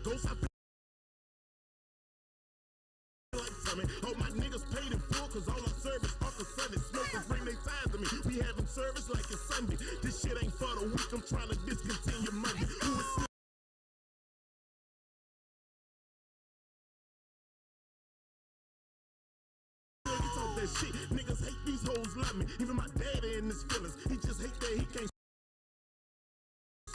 ghost. I feel like Tommy. All my niggas paid in full, cause all our service Uncle Sunday. Smokers bring their ties to me. We having service like it's Sunday. This shit ain't for the week. I'm trying to discontinue Monday. Who is that shit? Niggas hate these hoes love me. Even my daddy in his feelings. He just hate that he can't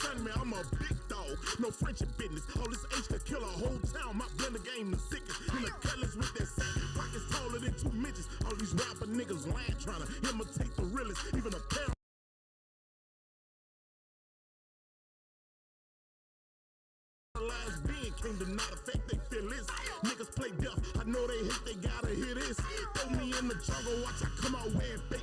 son me. I'm a big dog, no friendship business. All this H could kill a whole town. My blender game the sickest. In the cutlass with that sack, pockets taller than 2 midgets. All these rapper niggas lying, trying to imitate the realest. Even a pair paralyzed being came to not affect they feelings. Niggas play deaf, I know they hate, they gotta hear this. Throw me in the jungle, watch I come out wearing fake.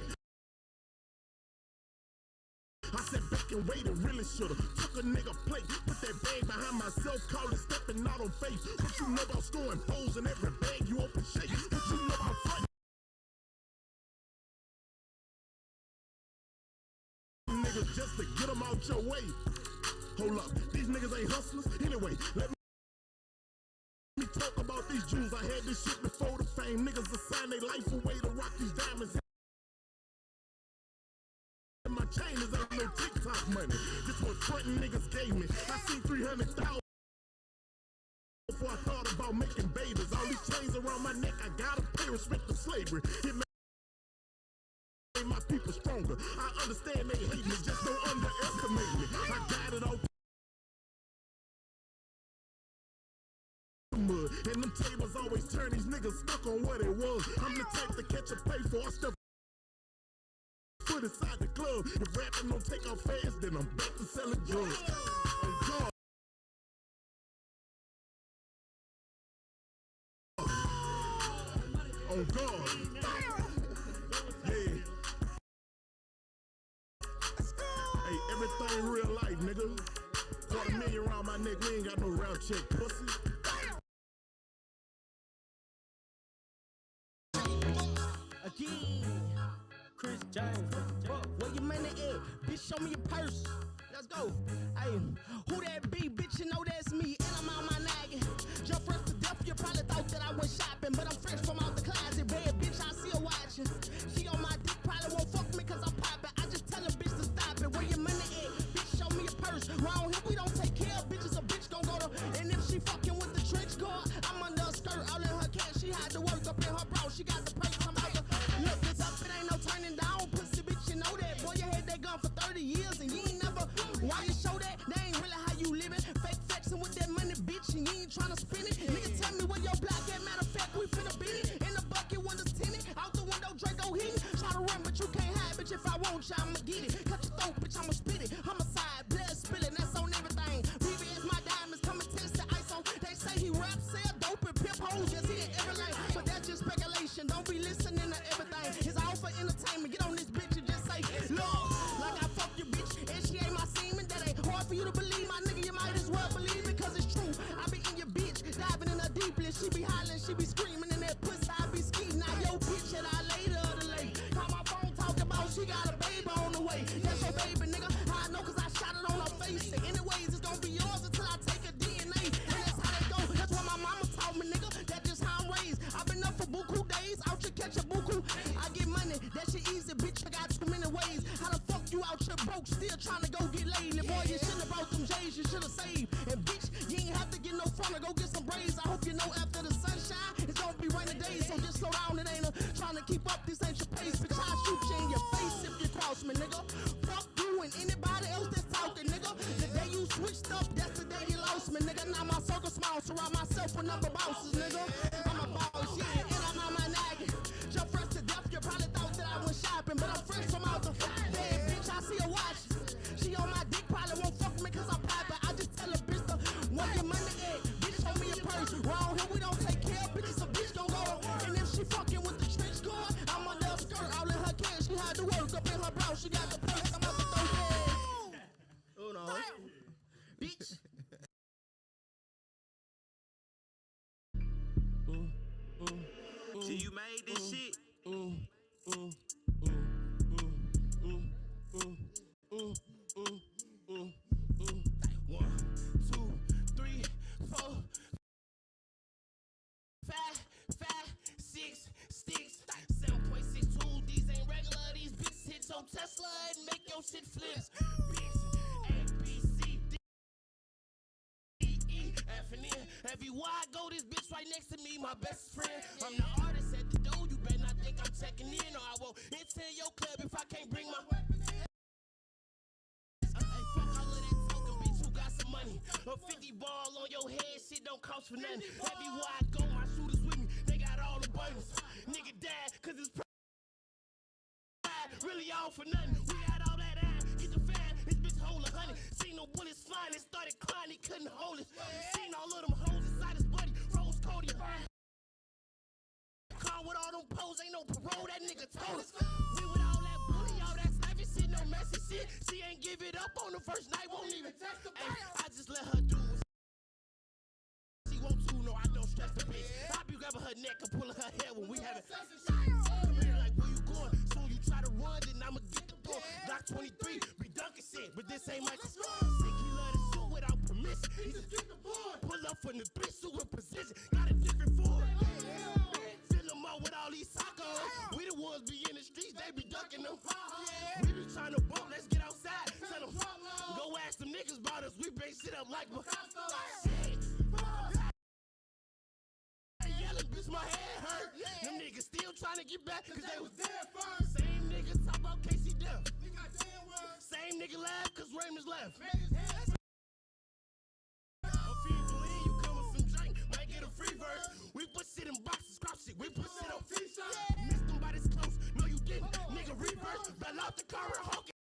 I sat back and waited, really shoulda took a nigga plate, put that bag behind myself, called it stepping out on faith. What you know about storing holes in every bag you open shake? What you know about fighting niggas just to get them out your way? Hold up, these niggas ain't hustlers. Anyway, let me talk about these Jews. I had this shit before the fame. Niggas assign their life away to rock these diamonds. My chain is ain't no TikTok money. This what frontin' niggas gave me. I seen 300,000 before I thought about making babies. All these chains around my neck, I gotta pay respect to slavery. It made my people stronger. I understand they hate me, just don't underestimate me. I got it all mud, and them tables always turn. These niggas stuck on what it was. I'm the type to catch a pay for. I stuff foot inside the club. If rapping don't take off fast, then I'm back to selling drugs. On God. On God. Yeah. Hey, everything real life, nigga. $250,000 around my neck, we ain't got no round check, pussy. Again, Chris Jones, where your money at? Bitch, show me your purse. Let's go. Hey, who that be? Bitch, you know that's me. And I'm on my nagging. Jump fresh to death, you probably thought that I went shopping, but I'm fresh from out the closet. Bad bitch, I see her watching. She on my dick, probably won't fuck me cause I'm popping. I just tell a bitch to stop it. Where your money at? Bitch, show me your purse. Round here, we don't take care of bitches. A bitch gon' go to. And if she fucking with the trench coat, I'm under a skirt. All in her cash, she had to work up in her bra. She got the purse. Look, it's up, it ain't no turning down, pussy bitch, you know that. Boy, you had that gun for 30 years and you ain't never. Why you show that? That ain't really how you living. Fake flexing with that money, bitch, and you ain't tryna spin it. Nigga, tell me where your block at. Matter of fact, we finna beat it. In the bucket, windows tinted. Out the window, Draco hit it. Try to run, but you can't hide, bitch. If I want you, I'ma get it. Cut your throat, bitch, I'ma spit it. Homicide, blood spilling, that's on everything. BBS, my diamonds, come and test the ice on. They say he rap, sell dope, and pimp hoes, just hit every lane. But that's just speculation. Don't be listening to everything. It's all for entertainment. Get on this bitch and just say, Lord, like I fuck your bitch, and she ain't my semen. That ain't hard for you to believe, my nigga. You might as well believe it, cause it's true. I be in your bitch, diving in her deeply. She be hollering, she be screaming in that pussy. I be skeeting. Now your bitch that I later the late. Call my phone, talk about she got a baby on the way. That's your baby, nigga. I know cause I shot it on her face. And anyways, it's gonna be yours until I take a DNA. And that's how they go. That's what my mama taught me, nigga. That's just how I'm raised. I've been up for buku days, out to catch a buku. I get money, that shit easy, bitch. I got too many ways. How the fuck you out here broke, still trying to go get laid? Boy, you shouldn't have brought them J's, you should have saved. And bitch, you ain't have to get no phone to go get some braids. I hope you know after the sunshine, it's gonna be rainy days. So just slow down, it ain't trying to keep up, this ain't your pace. Bitch, I'll shoot you in your face if you cross me, nigga. Fuck you and anybody else that's talking, nigga. The day you switched up, that's the day you lost me, nigga. Now my circle small, surround myself with number bosses, nigga. I'm a boss, yeah, and I'm on my nagging. Jump fresh to death, you probably thought that I went shopping, but I'm fresh from out the bad bitch, I see her watching. She on my dick, probably won't fuck me cause I'm popping. I just tell a bitch to, where your money at? Bitch, show me your purse. Round here, we don't take care of bitches, a bitch gon' go. And if she fucking with the trench coat, I'm under a skirt, all in her cash, she had to work up in her brow, she got the purse, I'm out the throw. Oh no, bitch. See, you made this shit. 1, 2, 3, 4. on Tesla and make your shit flips. A, B, C, D, E, F, and N. Everywhere I go, this bitch right next to me, my best friend. I'm the artist at the door, you better not think I'm checking in, or I won't enter your club if I can't bring my weapon in. Hey, fuck all of that talking, bitch, who got some money? A 50 ball on your head, shit don't cost for nothing. Everywhere I go, my shooters with me, they got all the buttons. Nigga died, cause it's really all for nothing. We got all that ass, get the fan, this bitch hold 100. Seen no bullets flying, it started crying, he couldn't hold it. Seen all of them hoes inside his buddy, Rose Cody. Car with all them poles, ain't no parole, that nigga told us. We with all that bully, all that sniping shit, no messy shit. She ain't give it up on the first night, won't even text the bitch. I just let her do what she want to, no, I don't stress the bitch. I be grabbing her neck and pulling her hair when we having sex and shit. Like, where you going? Soon you try to run, then I'ma get the door. Glock 23, be dunking shit, but this ain't my Sick, he love to shoot without permission. He just get the board. Pull up from the 3 shooting position, got a different Ford. Fill them up with all these tacos. We the ones be in the streets, they be ducking them. We be trying to bump, let's get outside. Tell them, go ask them niggas about us, we bring shit up like shit. Yelling, bitch, my head hurt. Them niggas still trying to get back, cause they was there first. Same niggas talk about Casey Death. Same nigga laugh, cause Raymond's left. A few believe you come with some drink, might get a free verse. We put shit in boxes, scrap shit, we put shit on t-shirts. Missed them by this close, no you didn't. Nigga reverse, fell out the car and hawk it.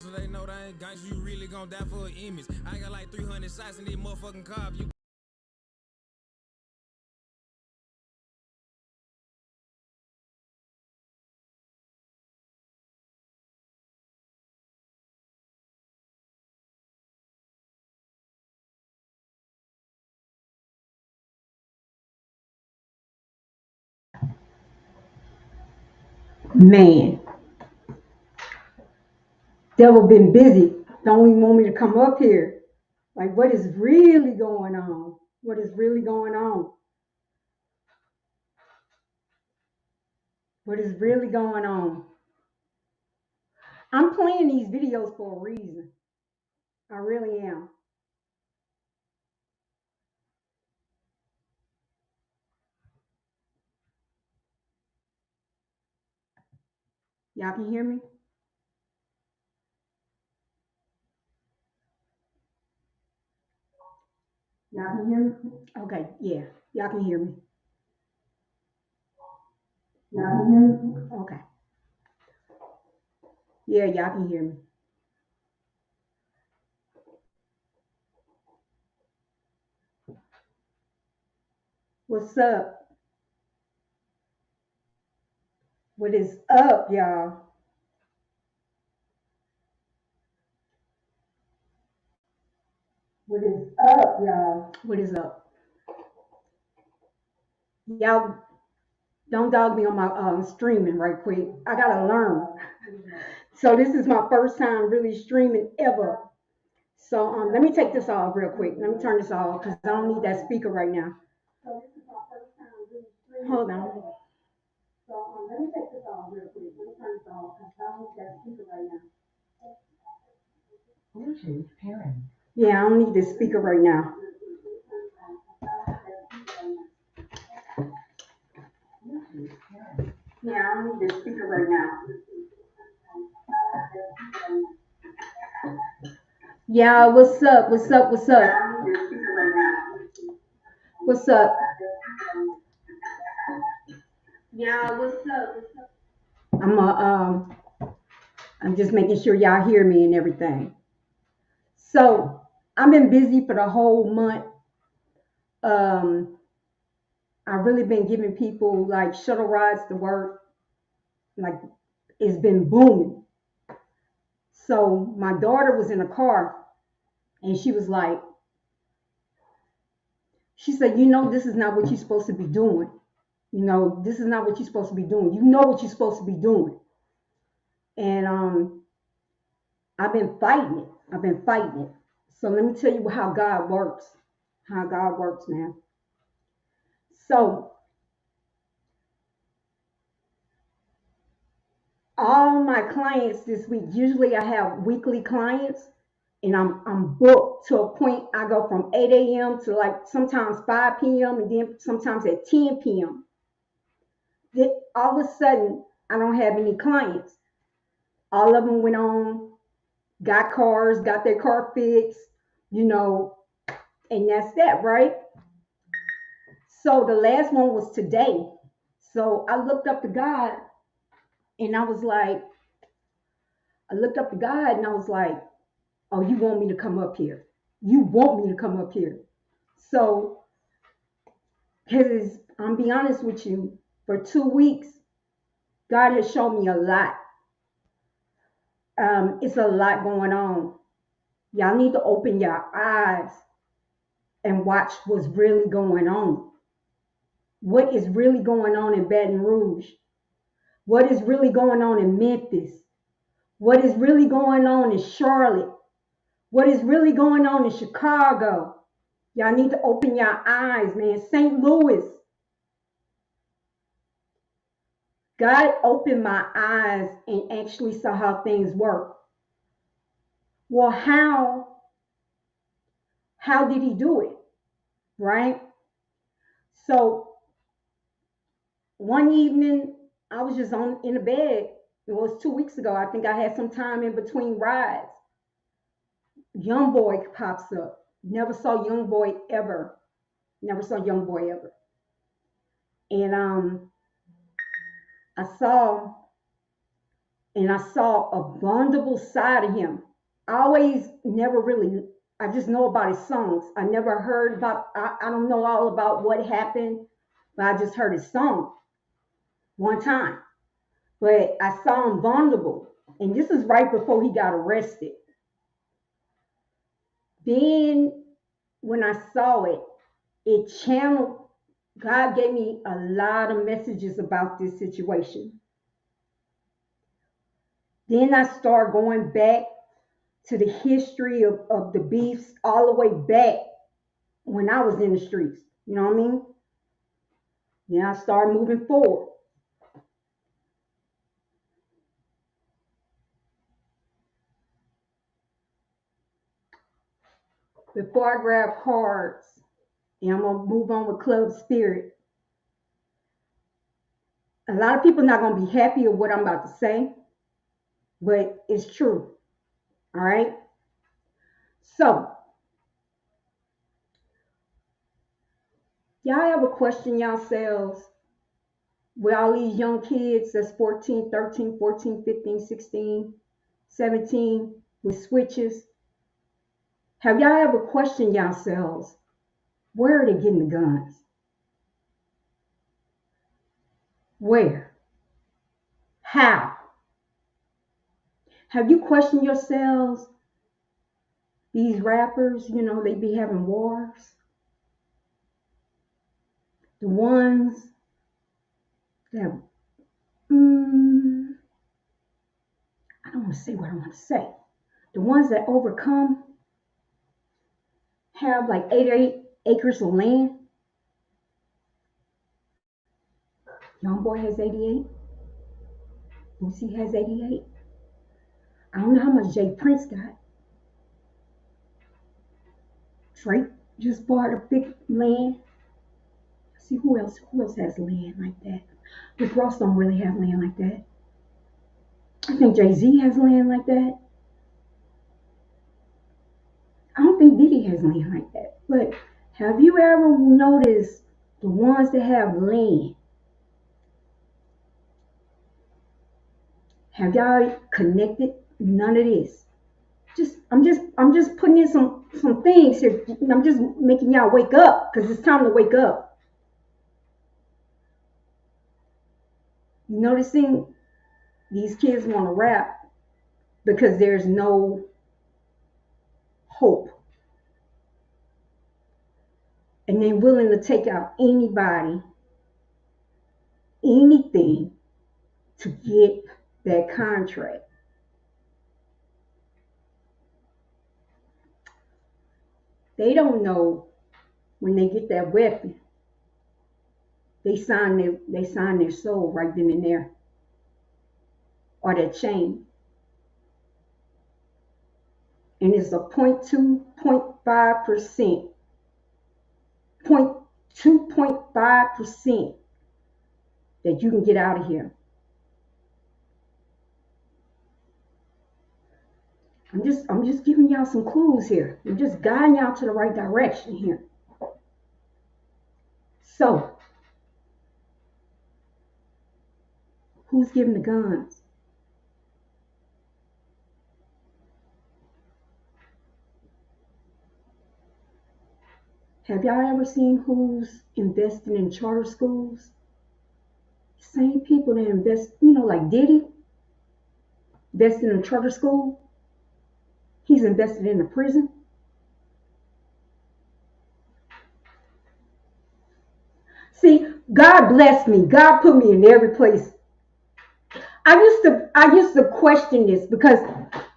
So they know they ain't gangsta, you really gon' die for an image. I got like 300 shots in this motherfucking car. If you Man, devil been busy. Don't even want me to come up here. Like, what is really going on? What is really going on? What is really going on? I'm playing these videos for a reason. I really am. Y'all can hear me? Y'all can hear me? Okay, yeah. Y'all can hear me. Y'all can hear me? Okay. Yeah, y'all can hear me. What's up? What is up, y'all? What is up, y'all? What is up? Y'all don't dog me on my streaming right quick. I gotta learn. So this is my first time really streaming ever. So let me take this off real quick. Let me turn this off because I don't need that speaker right now. Hold on. So let me take this off real quick. Let me turn this off because I don't need that speaker right now. Bluetooth pairing. Yeah, I don't need this speaker right now. Yeah, I don't need this speaker right now. Yeah, what's up? What's up? What's up? What's up? Yeah, what's up? What's up? I'm just making sure y'all hear me and everything. So I've been busy for the whole month. Um, I've really been giving people like shuttle rides to work. Like it's been booming. So my daughter was in a car and she was like, she said, this is not what you're supposed to be doing. This is not what you're supposed to be doing. You know what you're supposed to be doing. And I've been fighting it. I've been fighting it. So let me tell you how God works. How God works, man. So all my clients this week, usually I have weekly clients and I'm booked to a point. I go from 8 a.m. to like sometimes 5 p.m. and then sometimes at 10 p.m. Then all of a sudden, I don't have any clients. All of them went on, got cars, got their car fixed, and that's that, right? So the last one was today. So I looked up to God and I looked up to God and I was like, oh, you want me to come up here? You want me to come up here? So, because I'm be honest with you, for 2 weeks, God has shown me a lot. It's a lot going on. Y'all need to open your eyes and watch what's really going on. What is really going on in Baton Rouge? What is really going on in Memphis? What is really going on in Charlotte? What is really going on in Chicago? Y'all need to open your eyes, man. St. Louis. God opened my eyes and actually saw how things work. Well, how did he do it? Right? So one evening I was just in the bed. It was 2 weeks ago. I think I had some time in between rides. Young boy pops up. Never saw young boy ever. Never saw young boy ever. And I saw a vulnerable side of him. I always never really, I just know about his songs. I never heard about, I don't know all about what happened, but I just heard his song one time. But I saw him vulnerable. And this is right before he got arrested. Then when I saw it, it channeled, God gave me a lot of messages about this situation. Then I started going back to the history of the beefs all the way back when I was in the streets. You know what I mean? Then I started moving forward. Before I grab cards, and I'm going to move on with Club Spirit, a lot of people not going to be happy with what I'm about to say, but it's true. All right? So, y'all ever question yourselves with all these young kids that's 14, 13, 14, 15, 16, 17 with switches? Have y'all ever questioned yourselves, where are they getting the guns? Where? How? Have you questioned yourselves? These rappers, they be having wars. The ones that, I don't want to say what I want to say. The ones that overcome have like 8 acres of land. Young Boy has 88. Boosie has 88. I don't know how much Jay Prince got. Drake just bought a big land. See who else? Who else has land like that? Rick Ross don't really have land like that. I think Jay-Z has land like that. I don't think Diddy has land like that. But have you ever noticed the ones that have land? Have y'all connected? None of this. I'm just putting in some things here. I'm just making y'all wake up because it's time to wake up. You noticing these kids want to rap because there's no hope. And they're willing to take out anybody, anything to get that contract. They don't know when they get that weapon, they sign their soul right then and there. Or that chain. And it's a 0.2.5%. 0.2.5% that you can get out of here. I'm just giving y'all some clues here. I'm just guiding y'all to the right direction here. So, who's giving the guns? Have y'all ever seen who's investing in charter schools? Same people that invest, like Diddy, invested in a charter school. He's invested in a prison. See, God blessed me. God put me in every place. I used to question this because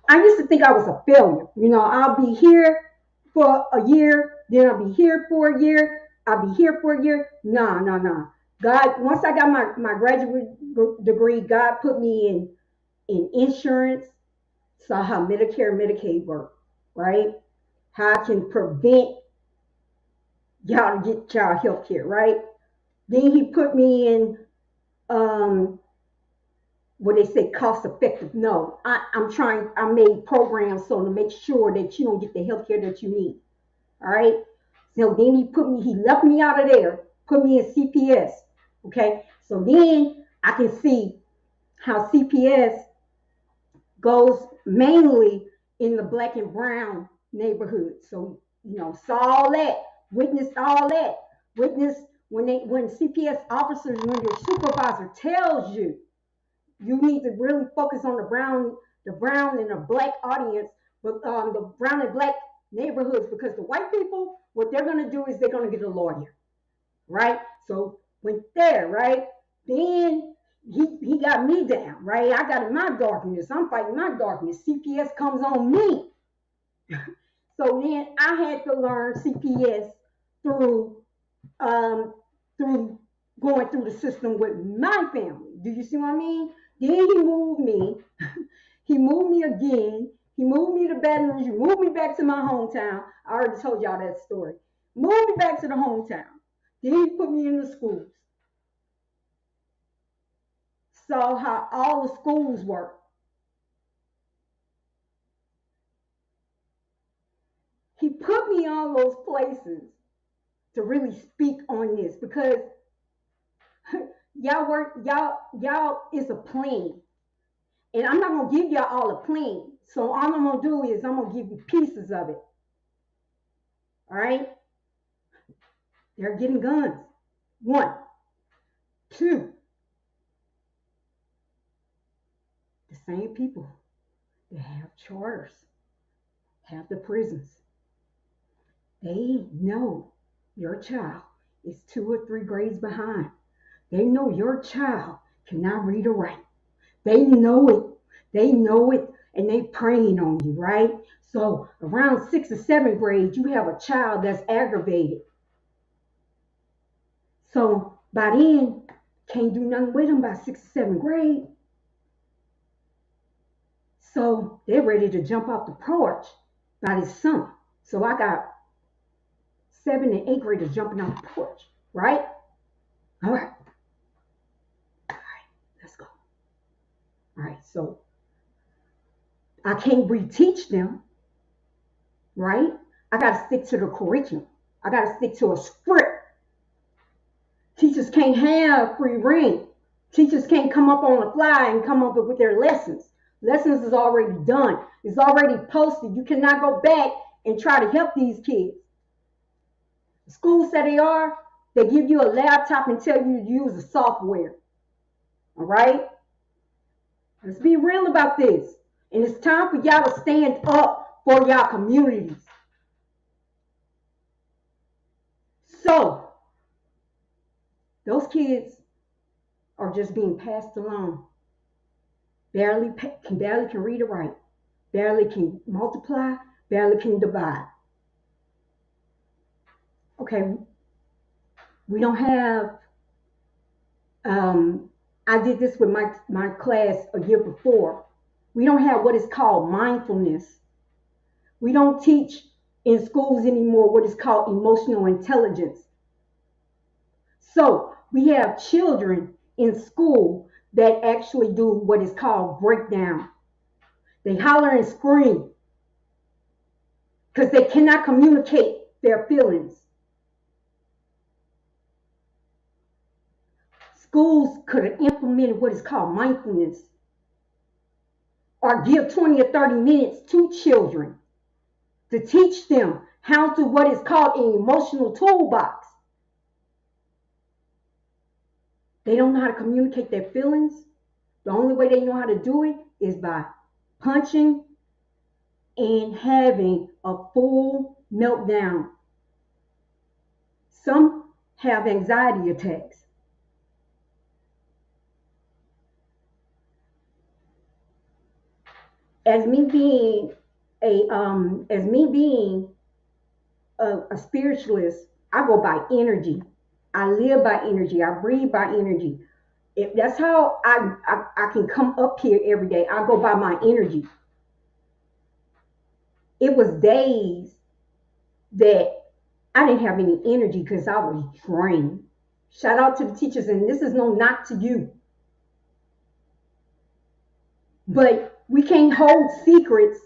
I used to think I was a failure. I'll be here for a year, then I'll be here for a year, I'll be here for a year. No. God, once I got my graduate degree, God put me in insurance, saw how Medicare and Medicaid work, right? How I can prevent y'all to get y'all health care, right? Then he put me in what they say cost effective. No, I made programs so to make sure that you don't get the health care that you need. All right. So then he left me out of there, put me in CPS. Okay. So then I can see how CPS goes mainly in the black and brown neighborhoods. So, saw all that, witnessed all that, witnessed when CPS officers, when your supervisor tells you, you need to really focus on the brown and the black audience, but the brown and black neighborhoods, because the white people, what they're going to do is they're going to get a lawyer, right? So went there, right? Then he got me down, right? I got in my darkness. I'm fighting my darkness. CPS comes on me. So then I had to learn CPS through going through the system with my family. Do you see what I mean? Then he moved me. He moved me again. He moved me to Baton Rouge. He moved me back to my hometown. I already told y'all that story. Moved me back to the hometown. Then he put me in the schools. Saw how all the schools work. He put me on those places to really speak on this because y'all is a plan. And I'm not going to give y'all all a plan. So all I'm going to do is I'm going to give you pieces of it. All right? They're getting guns. 1. 2. The same people that have charters, have the prisons. They know your child is 2 or 3 grades behind. They know your child cannot read or write. They know it. They know it, and they preying on you, right? So around 6th or 7th grade, you have a child that's aggravated. So by then, Can't do nothing with them by 6th, 7th grade. So they're ready to jump off the porch by this summer. So I got 7th and 8th graders jumping off the porch, right? All right. Let's go. All right, so I can't reteach them, right? I got to stick to the curriculum. I got to stick to a script. Teachers can't have free reign. Teachers can't come up on the fly and come up with their lessons. Lessons is already done. It's already posted. You cannot go back and try to help these kids. The schools that they give you a laptop and tell you to use the software. All right? Let's be real about this. And it's time for y'all to stand up for y'all communities. So, those kids are just being passed along. Barely can read or write. Barely can multiply. Barely can divide. Okay, we don't have, I did this with my class a year before. We don't have what is called mindfulness. We don't teach in schools anymore what is called emotional intelligence. So we have children in school that actually do what is called breakdown. They holler and scream because they cannot communicate their feelings. Schools could have implemented what is called mindfulness, or give 20 or 30 minutes to children to teach them how to what is called an emotional toolbox. They don't know how to communicate their feelings. The only way they know how to do it is by punching and having a full meltdown. Some have anxiety attacks. As me being a spiritualist, I go by energy. I live by energy. I breathe by energy. That's how I can come up here every day. I go by my energy. It was days that I didn't have any energy because I was drained. Shout out to the teachers, and this is no knock to you. But we can't hold secrets,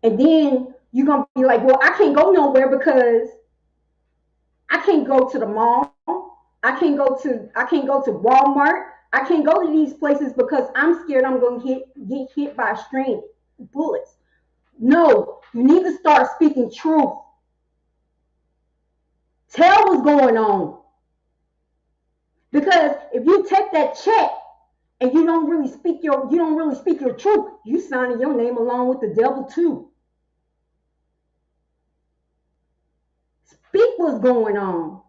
and then you're going to be like, well, I can't go nowhere because I can't go to the mall. I can't go to Walmart. I can't go to these places because I'm scared I'm going to get hit by string bullets. No, you need to start speaking truth. Tell what's going on. Because if you take that check and you don't really speak your truth, you signing your name along with the devil too. Speak what's going on.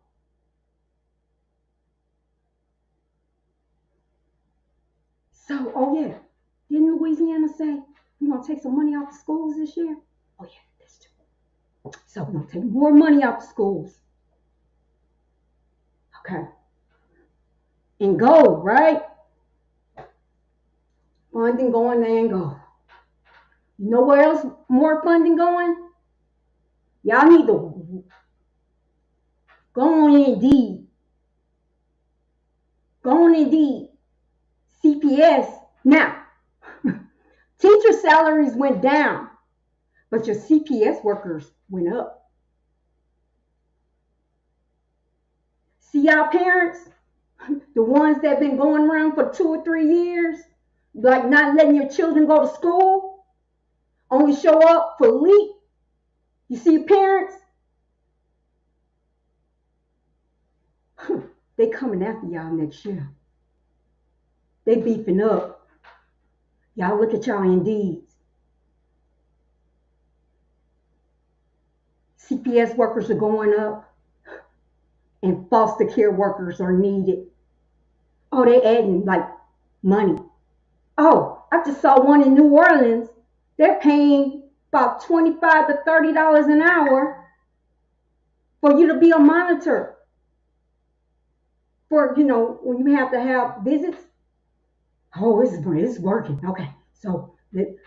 So, oh yeah, didn't Louisiana say we're gonna take some money off the schools this year? Oh yeah, that's true. So we're gonna take more money off the schools. Okay. And gold, right? Funding going there and gold. You know where else more funding going? Y'all need to go on Indeed. Go on Indeed. CPS. Now, teacher salaries went down, but your CPS workers went up. See y'all parents, the ones that been going around for 2 or 3 years, like not letting your children go to school, only show up for LEAP. You see parents, they coming after y'all next year. They beefing up. Y'all look at y'all Indeeds. CPS workers are going up and foster care workers are needed. Oh, they adding like money. Oh, I just saw one in New Orleans. They're paying about $25 to $30 an hour for you to be a monitor. for, you know, when you have to have visits. Oh, it's working. Okay. So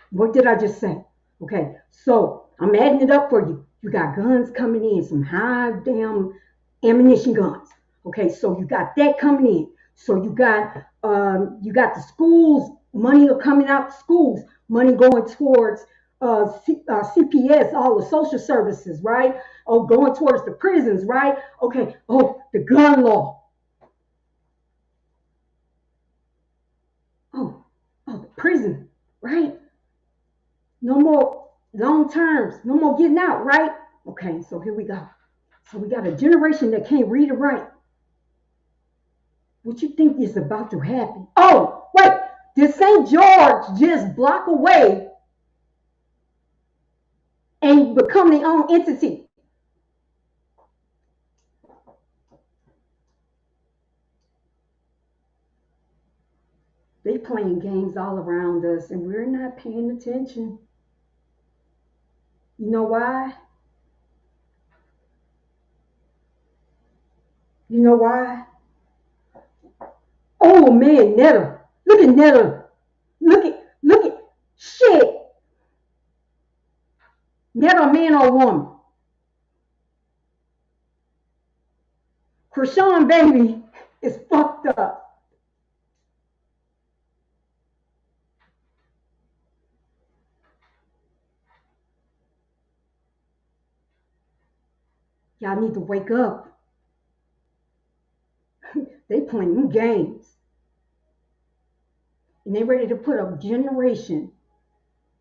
what did I just say? Okay. So I'm adding it up for you. You got guns coming in, some high damn ammunition guns. Okay. So you got that coming in. So you got the schools, money coming out the schools, money going towards CPS, all the social services, right? Oh, going towards the prisons, right? Okay. Oh, the gun law. Oh, the prison, right? No more long terms, no more getting out, right? Okay, so here we go. So we got a generation that can't read or write. What you think is about to happen? Oh, wait, did St. George just block away and become their own entity? They playing games all around us and we're not paying attention. You know why? You know why? Oh man, Netta. Look at Netta. Look at shit. Netta, a man or a woman? Krishan baby is fucked up. Y'all need to wake up. They playing new games. And they ready to put a generation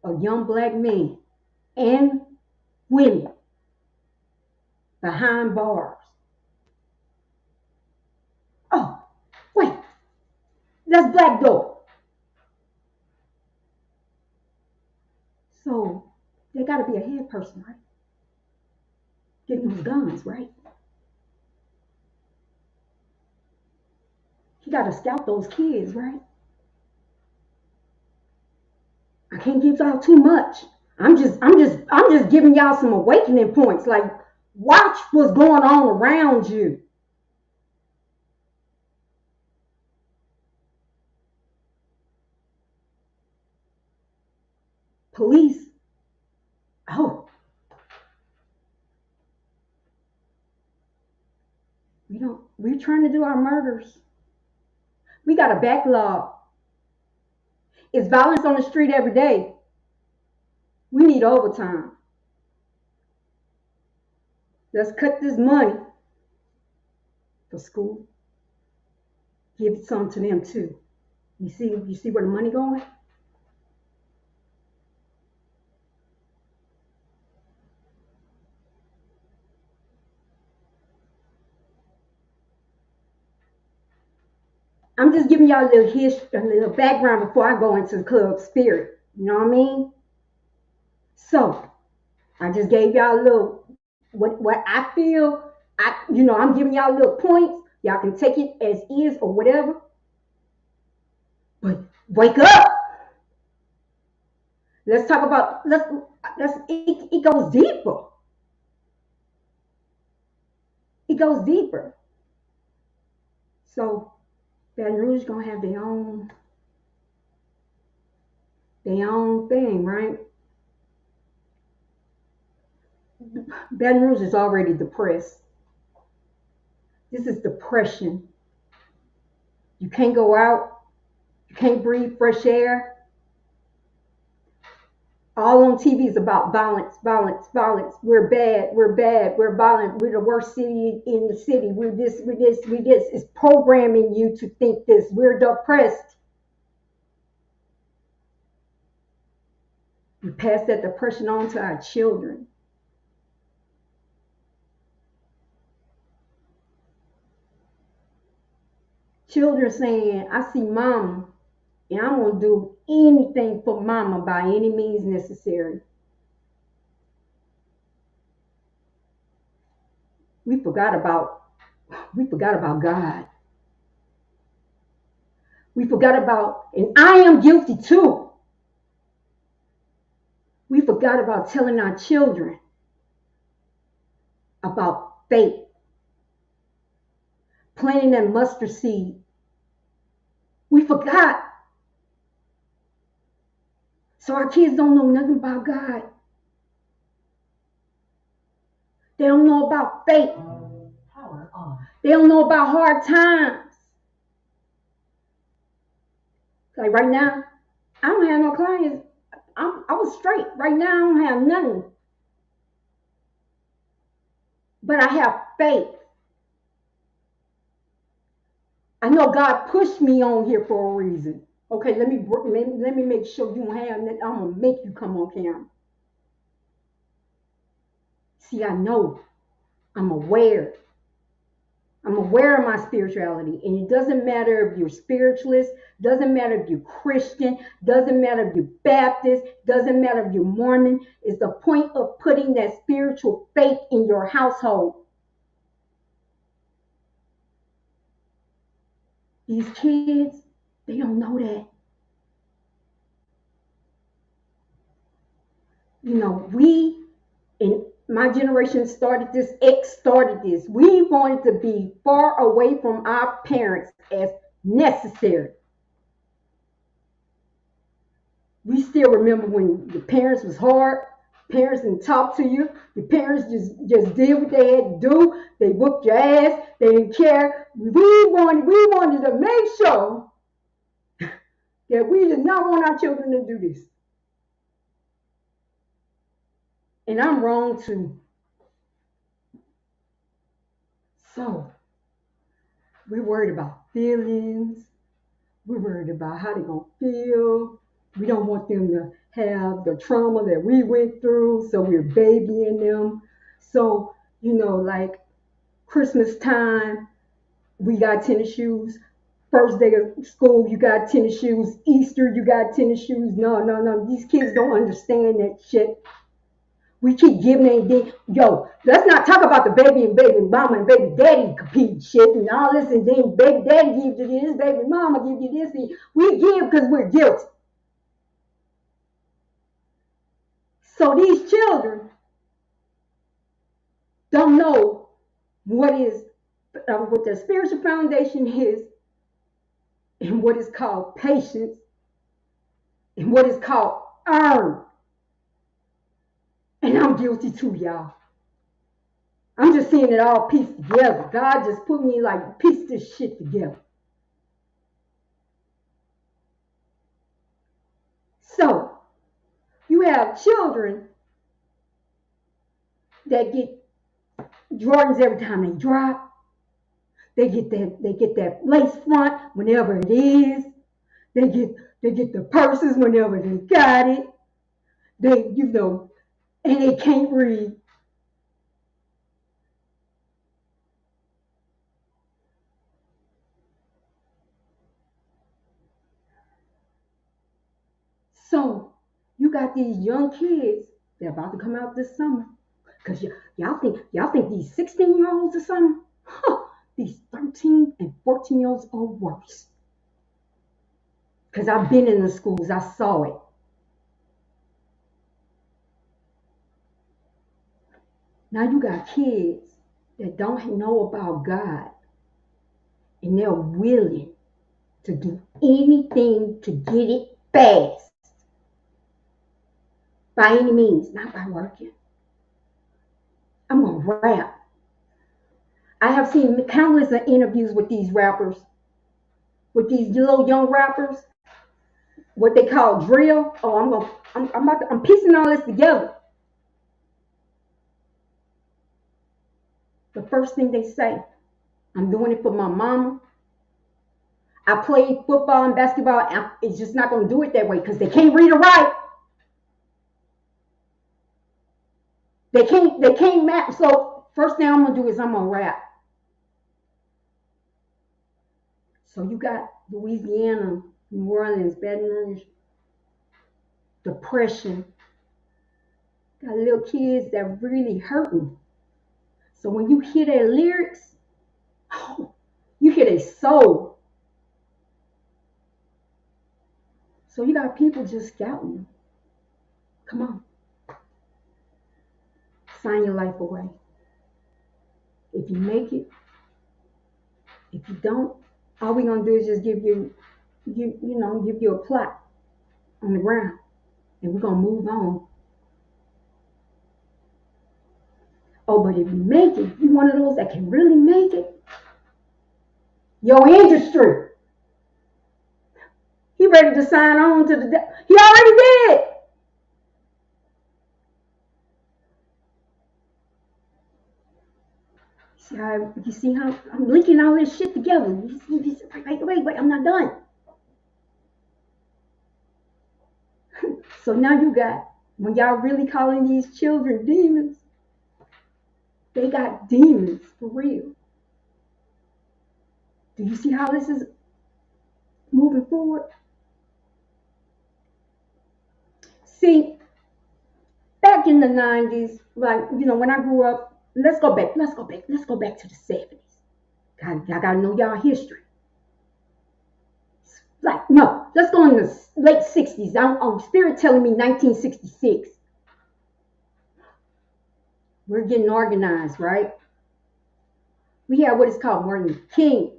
of young black men and women behind bars. Oh, wait. That's Black Door. So they got to be a head person, right? Getting those guns, right? He got to scout those kids, right? I can't give y'all too much. I'm just giving y'all some awakening points. Like, watch what's going on around you. Police. Oh, we're trying to do our murders. We got a backlog. It's violence on the street every day. We need overtime. Let's cut this money for school. Give some to them too. You see where the money going? I'm just giving y'all a little history, a little background before I go into the club spirit. You know what I mean? So I just gave y'all a little what I feel. I'm giving y'all little points. Y'all can take it as is or whatever. But wake up. Let's talk about it goes deeper. It goes deeper. So Baton Rouge gonna have their own thing, right? Baton Rouge is already depressed. This is depression. You can't go out. You can't breathe fresh air. All on TV is about violence, violence, violence. We're bad, we're violent, we're the worst city in the city. We're this, we're this, we're this. It's programming you to think this. We're depressed. We pass that depression on to our children. Children saying, I see mama, and I'm going to do anything for mama by any means necessary. We forgot about God. We forgot about, and I am guilty too. We forgot about telling our children about faith. planting that mustard seed. We forgot. So our kids don't know nothing about God. They don't know about faith. They don't know about hard times. Like right now, I don't have no clients. I was straight. Right now, I don't have nothing. But I have faith. I know God pushed me on here for a reason. Okay, let me make sure you don't have that. I'm gonna make you come on camera. See, I know. I'm aware. I'm aware of my spirituality, and it doesn't matter if you're spiritualist, doesn't matter if you're Christian, doesn't matter if you're Baptist, doesn't matter if you're Mormon. It's the point of putting that spiritual faith in your household. These kids, they don't know that. You know, we in my generation started this, X started this. We wanted to be far away from our parents as necessary. We still remember when the parents was hard, parents didn't talk to you, the parents just did what they had to do, they whooped your ass, they didn't care. We wanted to make sure that we did not want our children to do this. And I'm wrong too. So, we're worried about feelings. We're worried about how they're going to feel. We don't want them to have the trauma that we went through, so we're babying them. So, you know, like Christmas time, we got tennis shoes. First day of school, you got tennis shoes. Easter, you got tennis shoes. No. These kids don't understand that shit. We keep giving them, yo, let's not talk about the baby and baby mama and baby daddy compete shit and all this, and then baby daddy gives you this, baby mama gives you this. We give because we're guilty. So these children don't know what their spiritual foundation is, and what is called patience, and what is called earn. And I'm guilty too, y'all. I'm just seeing it all pieced together. God just put me like, piece this shit together. So, you have children that get Jordans every time they drop. They get that lace front whenever it is. They get the purses whenever they got it. And they can't read. So you got these young kids, they're about to come out this summer. Because y'all think these 16-year-olds or something? Huh, these 13 and 14-year-olds are worse. Because I've been in the schools, I saw it. Now you got kids that don't know about God, and they're willing to do anything to get it fast. By any means, not by working. I'm going to rap. I have seen countless of interviews with these rappers, with these little young rappers, what they call drill. Oh, I'm piecing all this together. The first thing they say, I'm doing it for my mama. I played football and basketball, and it's just not going to do it that way because they can't read or write. They can't map. So first thing I'm going to do is I'm going to rap. So you got Louisiana, New Orleans, Baton Rouge, depression. Got little kids that really hurting. So when you hear their lyrics, oh, you hear their soul. So you got people just scouting. Come on. Sign your life away. If you make it, If you don't, all we're gonna do is just give you a plot on the ground, and we're gonna move on. Oh, but if you make it, you one of those that can really make it. Your industry. He ready to sign on to the. He already did. You see how I'm linking all this shit together. Wait, I'm not done. So now you got, when y'all really calling these children demons, they got demons for real. Do you see how this is moving forward? See, back in the 90s, when I grew up, let's go back to the 70s. I gotta know y'all history. No, let's go in the late 60s. I'm spirit telling me 1966. We're getting organized, right? We have what is called Martin Luther King.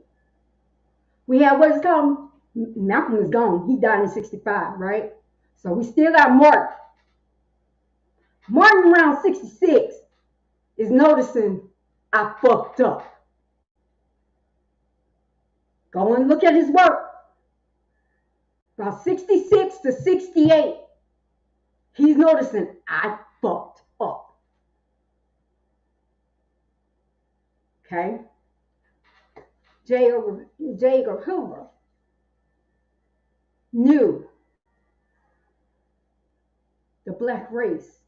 We have what is called, Malcolm is gone. He died in 65, right? So we still got Martin. Martin around 66 is noticing I fucked up. Go and look at his work. About 66 to 68, he's noticing I fucked up. Okay? J. Edgar Hoover knew the black race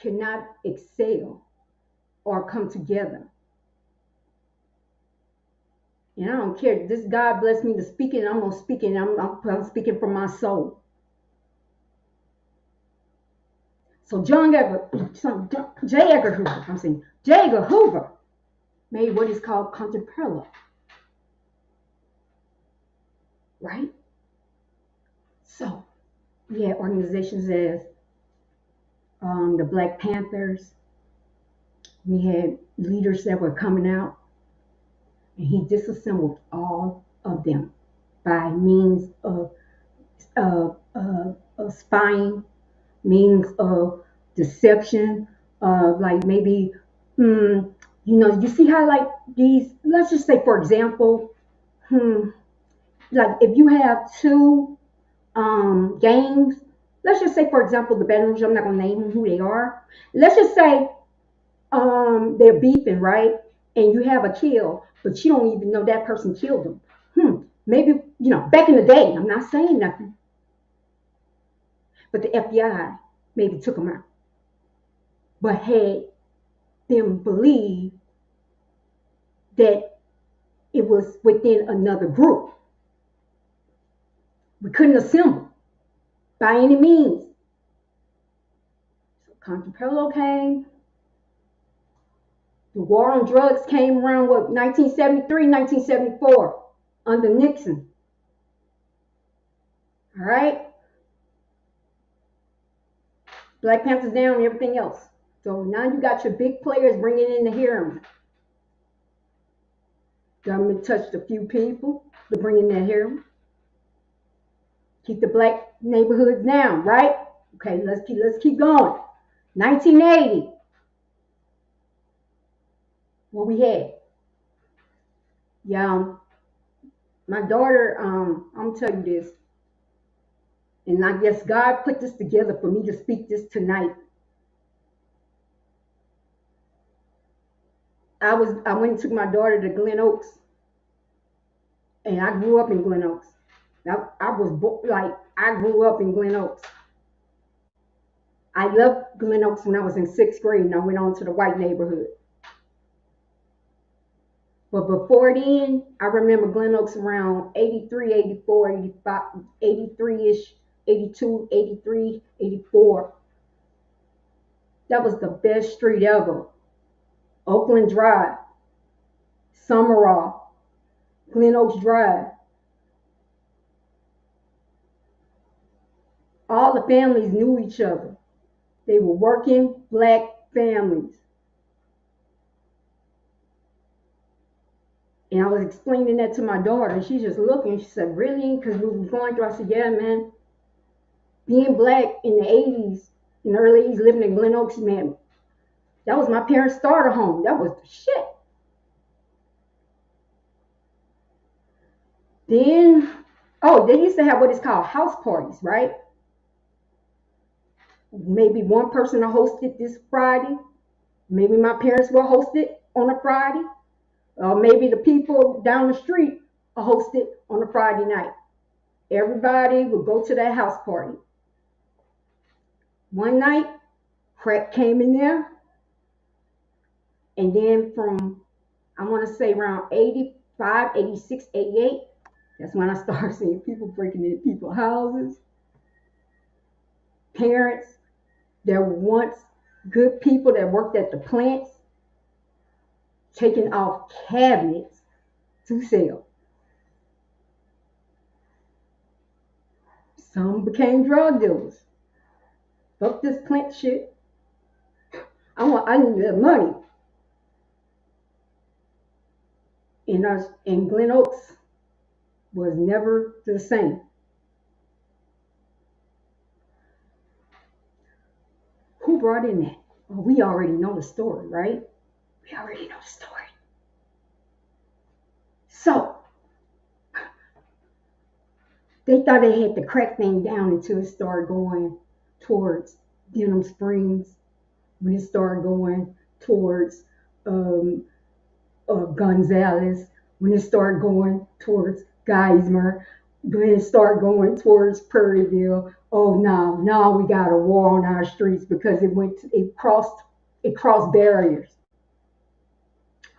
cannot excel or come together. And I don't care. This God blessed me to speak it. I'm gonna speak it. I'm speaking from my soul. So J. Edgar Hoover made what is called Contempello. Right? So we had organizations as the Black Panthers. We had leaders that were coming out, and he disassembled all of them by means of spying, means of deception, of maybe, you see how these, let's just say, for example, if you have two gangs, let's just say, for example, the Baton Rouge, I'm not going to name who they are. Let's just say they're beefing, right? And you have a kill, but you don't even know that person killed them. Maybe, back in the day, I'm not saying nothing, but the FBI maybe took them out, but had them believe that it was within another group. We couldn't assemble by any means. So Contempello came. The war on drugs came around, 1973, 1974, under Nixon. All right? Black Panthers down and everything else. So now you got your big players bringing in the hearing. Government touched a few people to bring in that hearing. Keep the black neighborhoods down, right? Okay, let's keep going. 1980. What we had? Yeah, my daughter, I'm gonna tell you this, and I guess God put this together for me to speak this tonight. I went and took my daughter to Glen Oaks, and I grew up in Glen Oaks. I grew up in Glen Oaks. I left Glen Oaks when I was in 6th grade, and I went on to the white neighborhood. But before then, I remember Glen Oaks around 83, 84, 85, 83-ish, 82, 83, 84. That was the best street ever. Oakland Drive, Summerall, Glen Oaks Drive. All the families knew each other. They were working black families. And I was explaining that to my daughter, and she's just looking. She said, really? Because we were going through. I said, yeah, man. Being black in the 80s, in the early 80s, living in Glen Oaks, man, that was my parents' starter home. That was the shit. Then, they used to have what is called house parties, right? Maybe one person will host it this Friday. Maybe my parents will host it on a Friday. Or maybe the people down the street will host it on a Friday night. Everybody would go to that house party. One night, crack came in there. And then from, I want to say around 85, 86, 88, that's when I started seeing people breaking into people's houses. Parents that were once good people that worked at the plants, taking off cabinets to sell. Some became drug dealers. Fuck this plant shit. I need the money. And Glen Oaks was never the same. Who brought in that? Well, we already know the story, right? We already know the story. So, they thought they had the crack thing down until it started going towards Denham Springs, when it started going towards Gonzales, when it started going towards Geismar, when it started going towards Prairieville. Oh, now we got a war on our streets because it crossed barriers.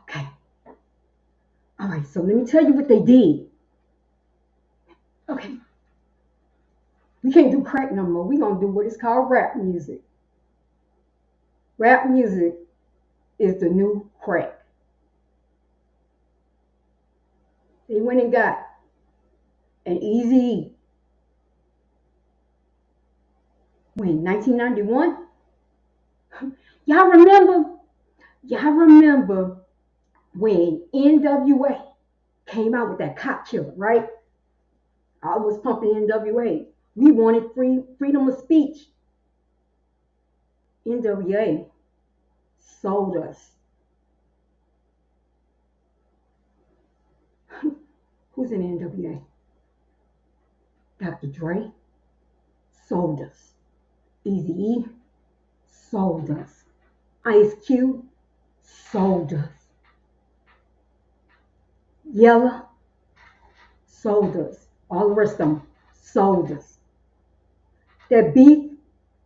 Okay. All right, so let me tell you what they did. Okay. We can't do crack no more. We're going to do what is called rap music. Rap music is the new crack. They went and got an Eazy-E. When? 1991? Y'all remember when NWA came out with that Cop Killer, right? I was pumping NWA. We wanted freedom of speech. NWA sold us. Who's in NWA? Dr. Dre sold us. Eazy-E sold us. Ice Cube sold us. Yella sold us. All the rest of them sold us. That beef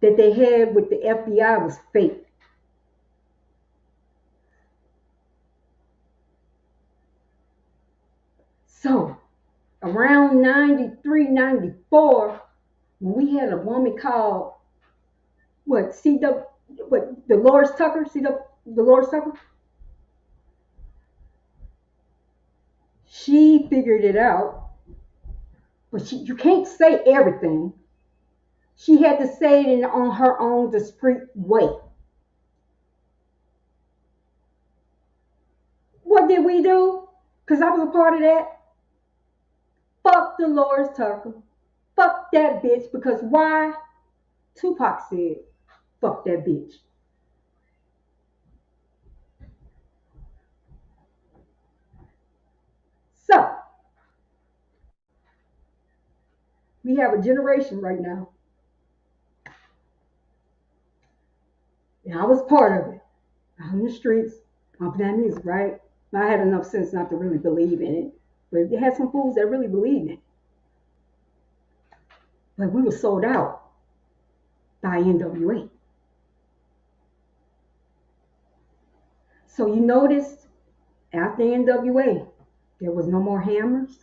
that they had with the FBI was fake. So, around 93, 94, when we had a woman called, Dolores Tucker? Dolores Tucker? She figured it out, but you can't say everything. She had to say it on her own discreet way. What did we do? Because I was a part of that. Fuck Dolores Tucker. Fuck that bitch. Because why? Tupac said, fuck that bitch. So, we have a generation right now. And I was part of it. Out in the streets, pumping that music, right? I had enough sense not to really believe in it. But they had some fools that really believed in it. But we were sold out by NWA. So you noticed after NWA, there was no more hammers.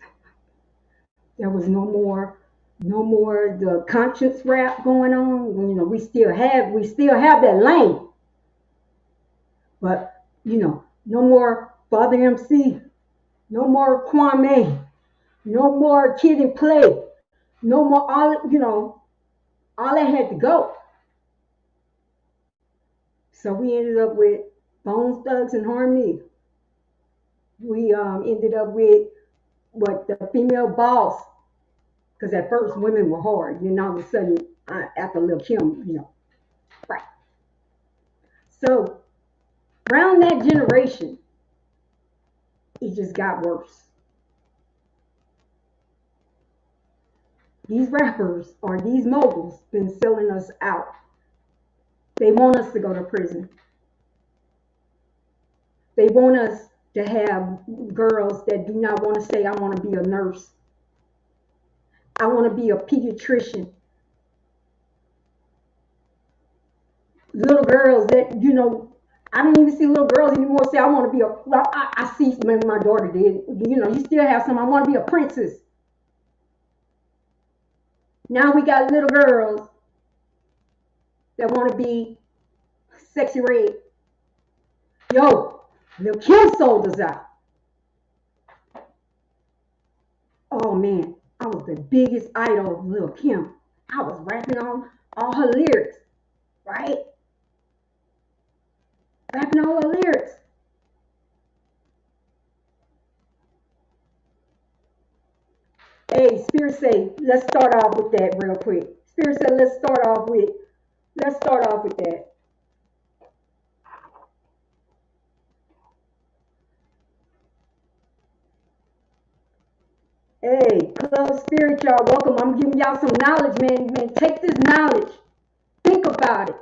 There was no more the conscience rap going on. You know, we still have that lane. But, no more Father MC, no more Kwame, no more Kid and Play, no more all that had to go. So we ended up with Bones Thugs and Harmony. We ended up with what the female boss, because at first women were hard, then all of a sudden after Lil Kim, right. So around that generation, it just got worse. These rappers or these moguls been selling us out. They want us to go to prison. They want us to have girls that do not want to say, I want to be a nurse. I want to be a pediatrician. Little girls that, I don't even see little girls anymore say, I want to be a, well, I see, my daughter did. You still have some, I want to be a princess. Now we got little girls that want to be sexy red. Yo, Lil Kim sold us out. Oh man, I was the biggest idol of Lil Kim. I was rapping on all her lyrics, right? Rapping all her lyrics. Hey, Spirit say, let's start off with that real quick. Spirit said, let's start off with that. Hey, Club Spirit, y'all, welcome. I'm giving y'all some knowledge, man. Man, take this knowledge. Think about it.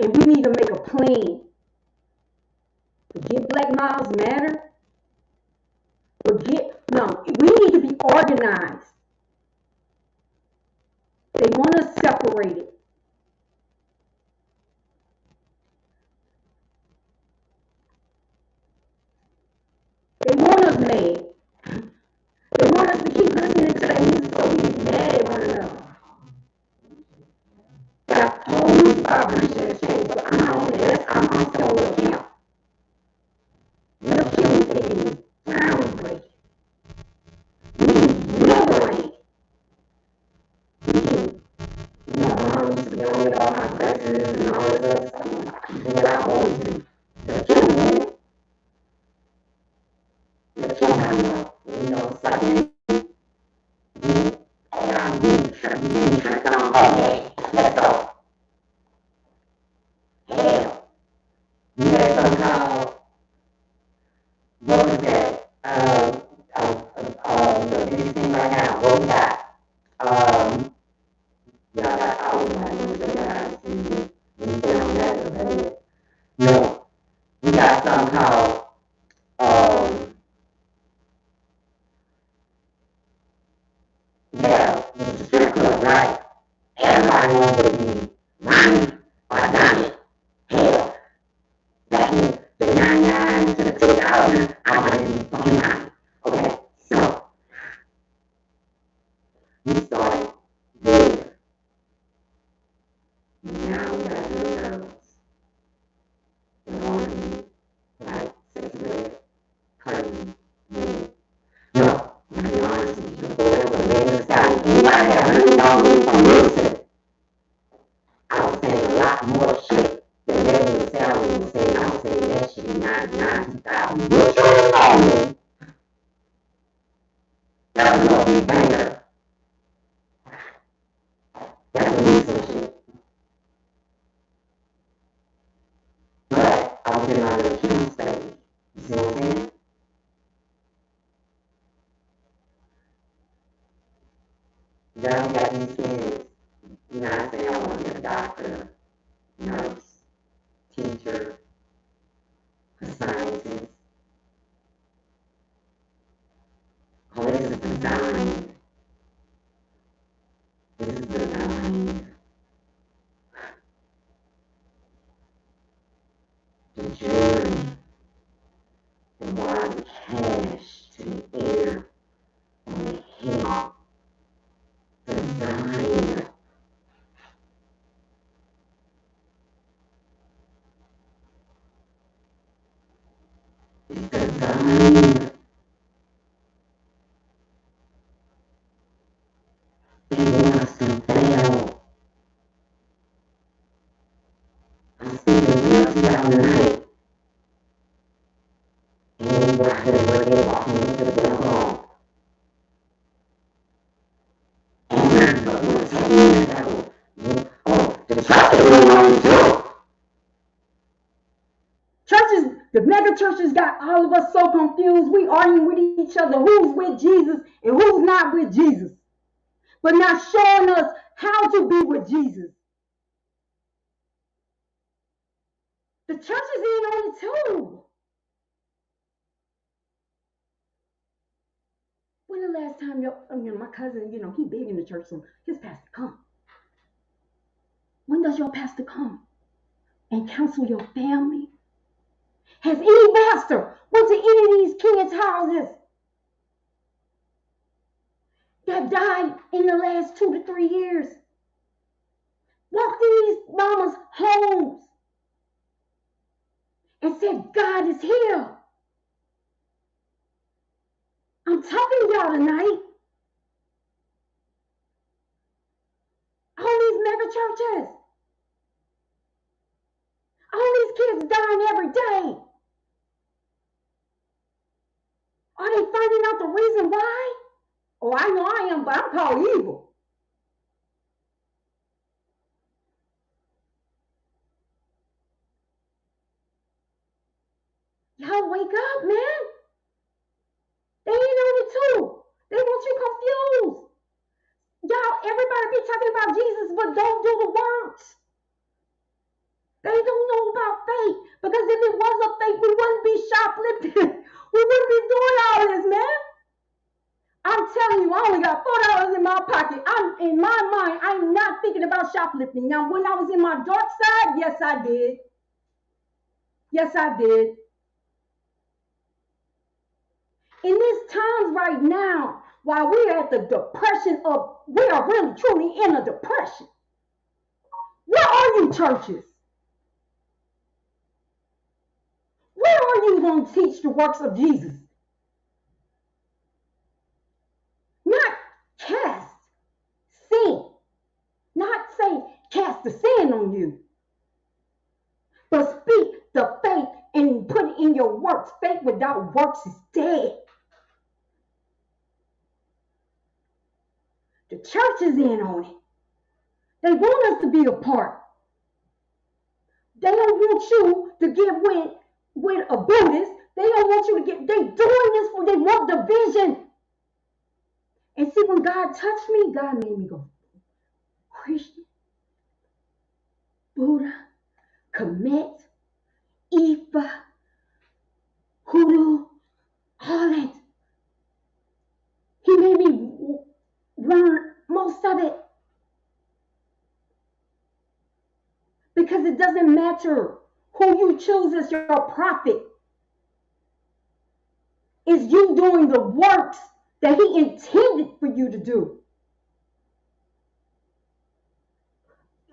And we need to make a plan. Forget Black Lives Matter. No, we need to be organized. They want us separated. They want us mad. They want us to keep listening to their music so we get mad at one another. Got whole music vibration change, but I'm also Lil Kim. Lil Kim is groundbreaking. We can liberate. We can, I used to be on with all my dresses and all this other stuff. I can do what I want to do. Lil Kim did it. Lil Kim got sucking. Trick on. Okay, let's go. Hell, you had something called, what was that? The biggest thing right now, what we got? Y'all got, I was like, what was that guy? When you get on that, no, we got something called, yeah, it's a strip club, right? Everybody wants to be Ronnie or Donnie. Hell, back in the 99 to the 2000s, I wanted to be fucking Ronnie. Okay, so we started there. Now we got little girls that want to be like sexy red, curly, red. No, to be honest with you, whatever the red is got, anybody that really don't read some music, I was saying a lot more shit than Megan Thee Stallion was saying. I was saying that shit in 99, 2000. You sure told me that was gonna be a banger. That was some shit. But I was in my little cute stage. You see what I'm saying? Now we got these kids. I say I want to be a doctor, nurse, teacher, a scientist. Oh, this is designed. This is designed. The jewelry, the wire, the cash to the ear, on the head. Design. It's designed. the mega churches got all of us so confused. We arguing with each other who's with Jesus and who's not with Jesus, but not showing us how to be with Jesus. The church is in on it too. When the last time my cousin, he big in the church, so his pastor come. When does your pastor come and counsel your family? Has any pastor went to any of these kids' houses that died in the last 2 to 3 years? Walked in these mamas' homes and said, God is here. I'm talking to y'all tonight. All these mega churches. All these kids dying every day. Are they finding out the reason why? Oh, I know I am, but I'm called evil. Y'all wake up, man. They ain't on it too. They want you confused. Y'all, everybody be talking about Jesus, but don't do the works. They don't know about faith. Because if it was a faith, we wouldn't be shoplifting. We wouldn't be doing all this, man. I'm telling you, I only got $4 in my pocket. In my mind, I'm not thinking about shoplifting. Now, when I was in my dark side, yes, I did. Yes, I did. In these times right now, while we're at the depression we are really truly in a depression. Where are you, churches? Where are you going to teach the works of Jesus? Not cast sin. Not say cast the sin on you. But speak the faith and put it in your works. Faith without works is dead. The church is in on it. They want us to be a part. They don't want you to get with a Buddhist. They don't want you to get, they doing this for, they want division. And see, when God touched me, God made me go, Christian, Buddha, Kemet, Ifa, Hoodoo, all that. He made me learn most of it. Because it doesn't matter who you choose as your prophet. It's you doing the works that he intended for you to do.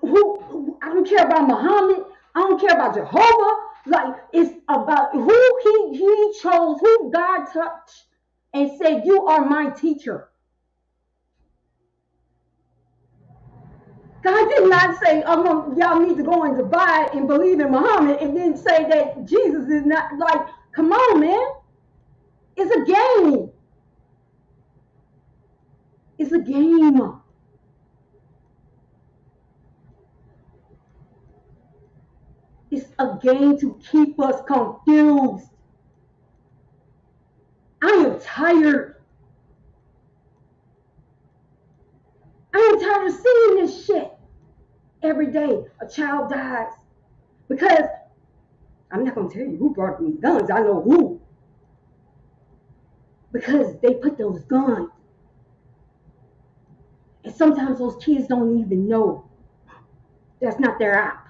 I don't care about Muhammad. I don't care about Jehovah. Like, it's about who he chose, who God touched and said, you are my teacher. God did not say, y'all need to go and divide and believe in Muhammad and then say that Jesus is not. Like, come on, man. It's a game. It's a game. It's a game to keep us confused. I am tired. I am tired of seeing this shit. Every day a child dies. Because I'm not going to tell you who brought me guns. I know who. Because they put those guns. And sometimes those kids don't even know. That's not their app.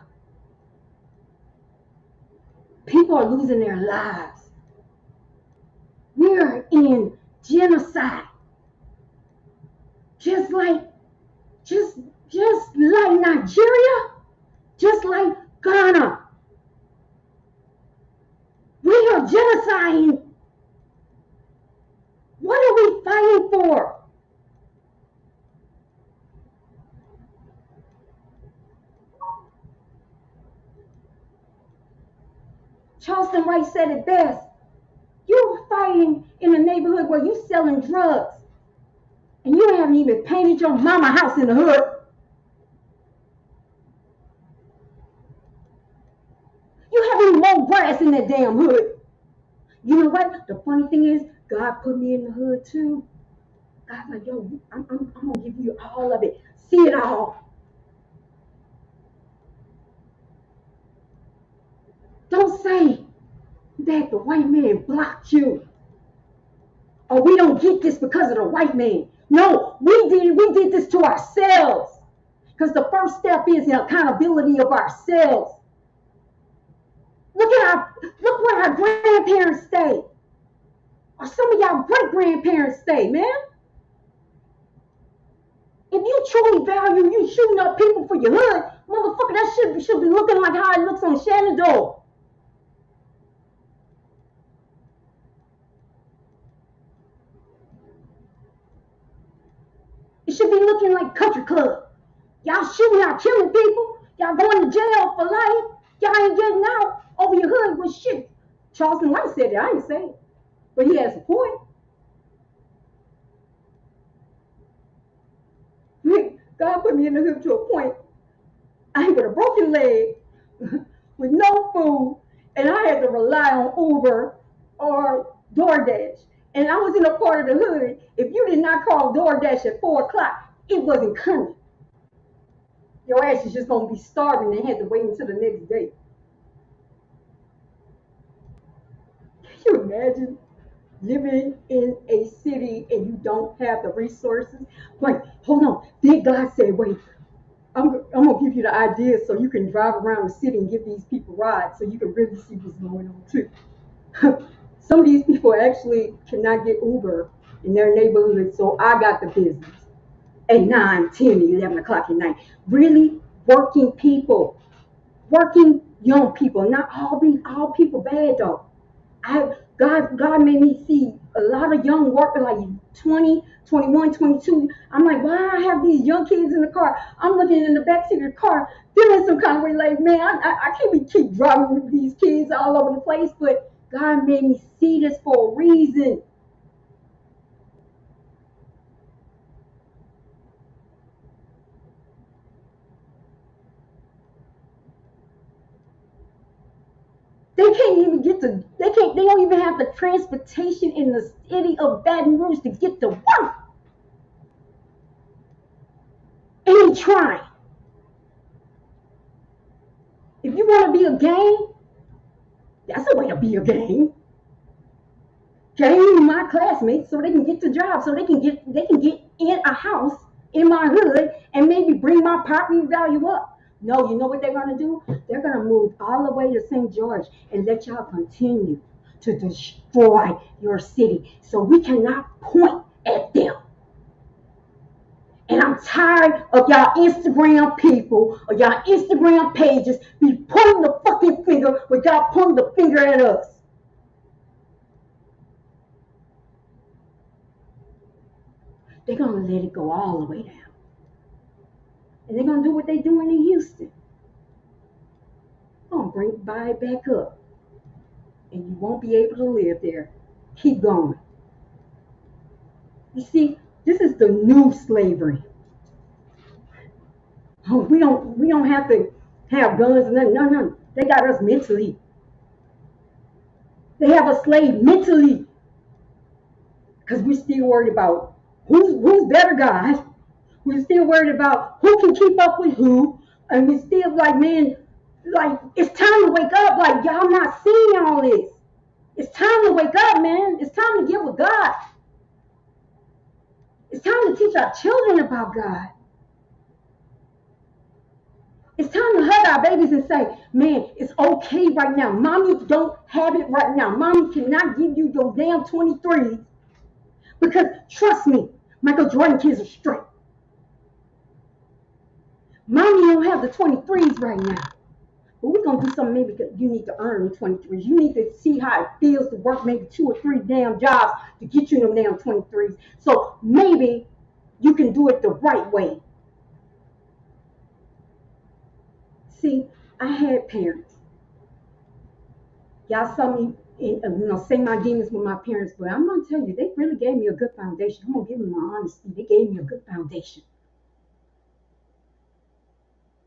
People are losing their lives. We're in genocide. Just like Nigeria, just like Ghana. We are genociding. What are we fighting for? Charleston White said it best. You're fighting in a neighborhood where you're selling drugs. And you haven't even painted your mama house in the hood. You haven't even mowed grass in that damn hood. You know what? The funny thing is, God put me in the hood too. God's like, yo, I'm gonna give you all of it. See it all. Don't say that the white man blocked you. Or we don't get this because of the white man. No, we did this to ourselves. Because the first step is the accountability of ourselves. Look where our grandparents stay. Or some of y'all great grandparents stay, man. If you truly value you shooting up people for your hood, motherfucker, that should be looking like how it looks on Shenandoah. It should be looking like Country Club. Y'all shooting out, killing people. Y'all going to jail for life. Y'all ain't getting out over your hood with shit. Charleston White said it. I ain't say it. But he has a point. God put me in the hood to a point. I with a broken leg, with no food, and I had to rely on Uber or DoorDash. And I was in a part of the hood. If you did not call DoorDash at 4 o'clock, it wasn't coming. Your ass is just going to be starving and had to wait until the next day. Can you imagine living in a city and you don't have the resources? Like, hold on. Then God said, wait, I'm going to give you the idea so you can drive around the city and give these people rides so you can really see what's going on too. Some of these people actually cannot get Uber in their neighborhood, so I got the business at 9, 10, 11 o'clock at night. Really working people, working young people, not all people bad though. God made me see a lot of young workers like 20, 21, 22. I'm like, why I have these young kids in the car? I'm looking in the backseat of the car, feeling some kind of way like, man, I can't keep driving these kids all over the place, but God made me see this for a reason. They can't even get to, they don't even have the transportation in the city of Baton Rouge to get to work. And they trying. If you want to be a gang, that's a way to be a gang. Gang my classmates so they can get the job, so they can get in a house in my hood and maybe bring my property value up. No, you know what they're gonna do? They're gonna move all the way to St. George and let y'all continue to destroy your city. So we cannot point at them. And I'm tired of y'all Instagram people or y'all Instagram pages be pointing the fucking finger without pointing the finger at us. They're going to let it go all the way down. And they're going to do what they're doing in Houston. They're going to buy it back up. And you won't be able to live there. Keep going. You see, this is the new slavery. Oh, we don't have to have guns and nothing. No. They got us mentally. They have us slave mentally. Because we're still worried about who's better, God. We're still worried about who can keep up with who. And we're still like, man, like, it's time to wake up. Like, y'all not seeing all this. It's time to wake up, man. It's time to get with God. It's time to teach our children about God. It's time to hug our babies and say, man, it's okay right now. Mommy don't have it right now. Mommy cannot give you your damn 23s. Because trust me, Michael Jordan kids are straight. Mommy don't have the 23s right now. But we're going to do something maybe because you need to earn the 23s. You need to see how it feels to work maybe 2 or 3 damn jobs to get you them damn 23s. So maybe you can do it the right way. See, I had parents. Y'all saw me, say my demons with my parents, but I'm going to tell you, they really gave me a good foundation. I'm going to give them my honesty. They gave me a good foundation.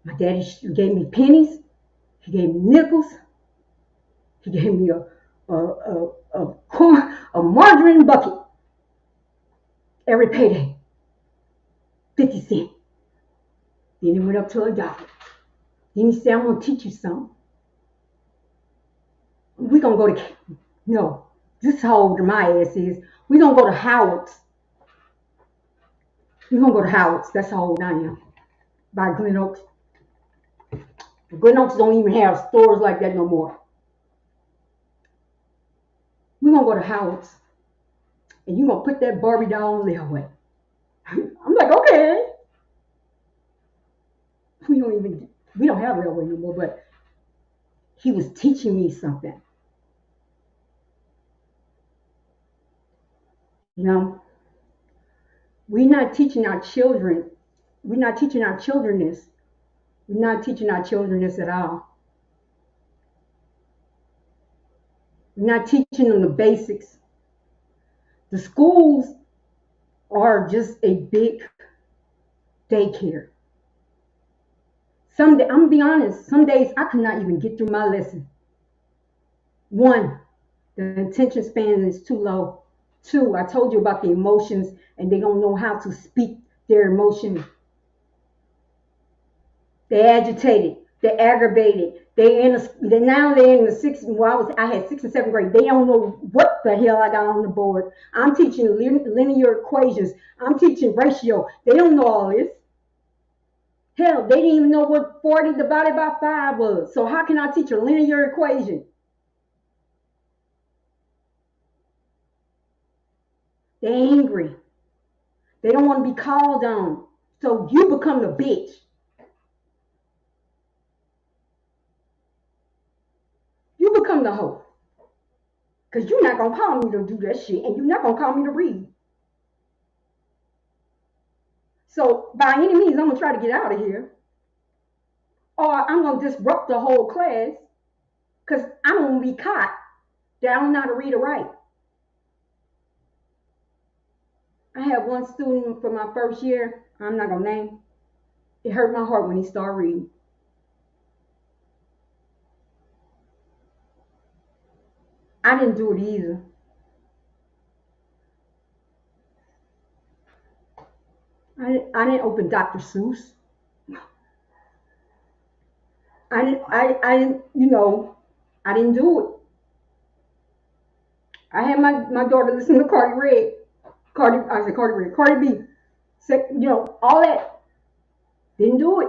My daddy gave me pennies. He gave me nickels. He gave me a margarine bucket every payday, 50 cents. Then it went up to $1. Then he said, I'm gonna teach you something. We're gonna go to, no, this is how old my ass is. We're gonna go to Howard's. We're gonna go to Howard's. That's how old I am. By Glen Oaks. Glen Oaks don't even have stores like that no more. We're gonna go to Howard's. And you're gonna put that Barbie doll on the layaway. I'm like, okay. We don't have railway anymore, but he was teaching me something. You know, we're not teaching our children. We're not teaching our children this. We're not teaching our children this at all. We're not teaching them the basics. The schools are just a big daycare. I'm gonna be honest, some days I could not even get through my lesson. One, the attention span is too low. Two, I told you about the emotions and they don't know how to speak their emotions. They're agitated, they're aggravated, now they're in the sixth, well, I had 6th and 7th grade. They don't know what the hell I got on the board. I'm teaching linear equations. I'm teaching ratio. They don't know all this. Hell, they didn't even know what 40 divided by 5 was. So how can I teach a linear equation? They're angry. They don't want to be called on. So you become the bitch. You become the hoe. Because you're not going to call me to do that shit. And you're not going to call me to read. So by any means, I'm going to try to get out of here. Or I'm going to disrupt the whole class because I'm going to be caught that I don't know how to read or write. I had one student for my first year, I'm not going to name. It hurt my heart when he started reading. I didn't do it either. I didn't open Dr. Seuss. I didn't, I didn't do it. I had my daughter listen to Cardi B. All that. Didn't do it.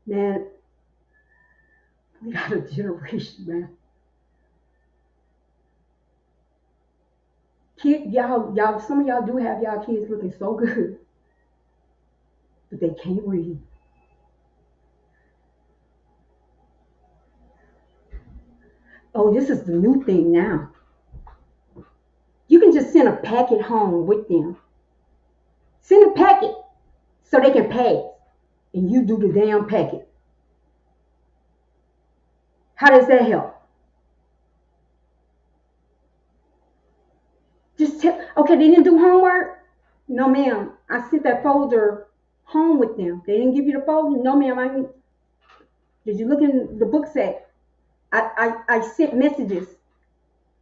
Man, we got a generation, man. Y'all, some of y'all do have y'all kids looking so good, but they can't read. Oh, this is the new thing now. You can just send a packet home with them. Send a packet so they can pass, and you do the damn packet. How does that help? Just okay, they didn't do homework? No, ma'am. I sent that folder home with them. They didn't give you the folder? No, ma'am. Did you look in the book set? I sent messages.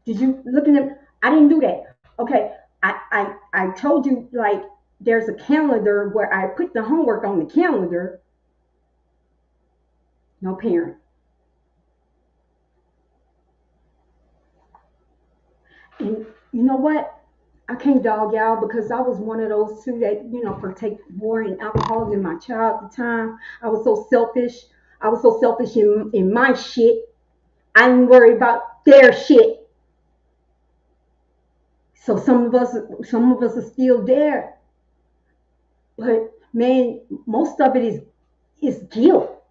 Did you look in them? I didn't do that. Okay, I told you, like, there's a calendar where I put the homework on the calendar. No parent. And you know what? I can't dog y'all because I was one of those too that, partake more in alcohol than my child at the time. I was so selfish. I was so selfish in my shit. I didn't worry about their shit. So some of us are still there. But man, most of it is guilt.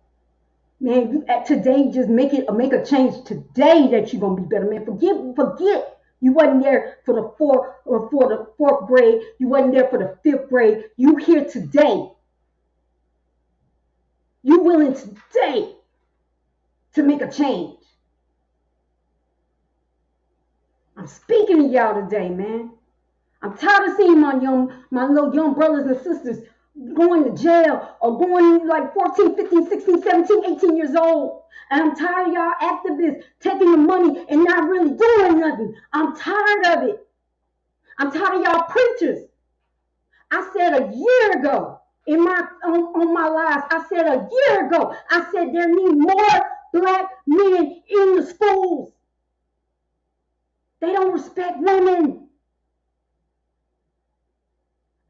Man, you today just make a change today that you're gonna be better, man. Forget you wasn't there for the fourth grade. You wasn't there for the 5th grade. You here today. You willing today to make a change. I'm speaking to y'all today, man. I'm tired of seeing my little young brothers and sisters going to jail or going like 14, 15, 16, 17, 18 years old. And I'm tired of y'all activists taking the money and not really doing nothing. I'm tired of it. I'm tired of y'all preachers. I said a year ago in my on my lives, I said a year ago, I said there need more black men in the schools. They don't respect women.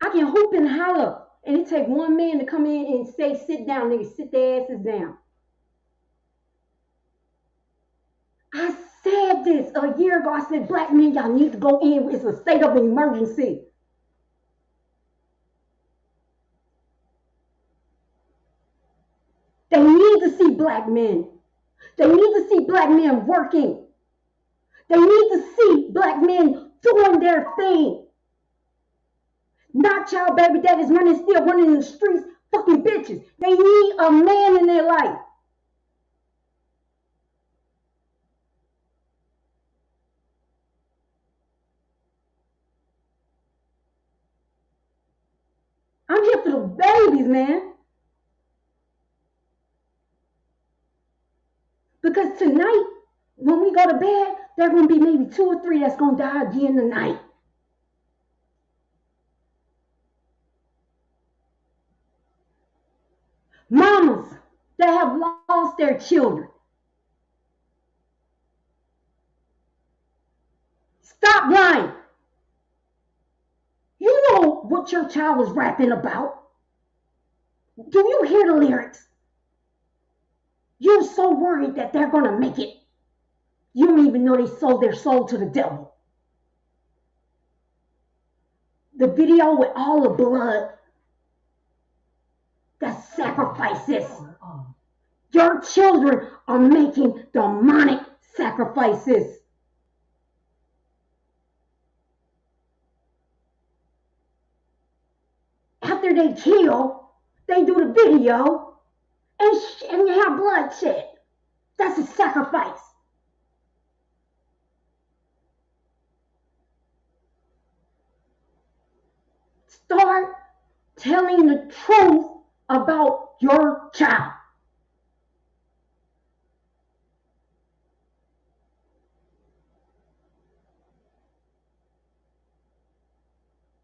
I can hoop and holler, and it take one man to come in and say, sit down, niggas, sit their asses down. I said this a year ago. I said, black men, y'all need to go in. It's a state of emergency. They need to see black men. They need to see black men working. They need to see black men doing their thing. Not child baby daddies still running in the streets, fucking bitches. They need a man in their life. I'm here for the babies, man. Because tonight, when we go to bed, there are going to be maybe 2 or 3 that's going to die again tonight. Mamas that have lost their children. Stop lying. You know what your child was rapping about. Do you hear the lyrics? You're so worried that they're going to make it. You don't even know they sold their soul to the devil. The video with all the blood, that's sacrifices. Your children are making demonic sacrifices. After they kill, they do the video and have bloodshed. That's a sacrifice. Start telling the truth about your child.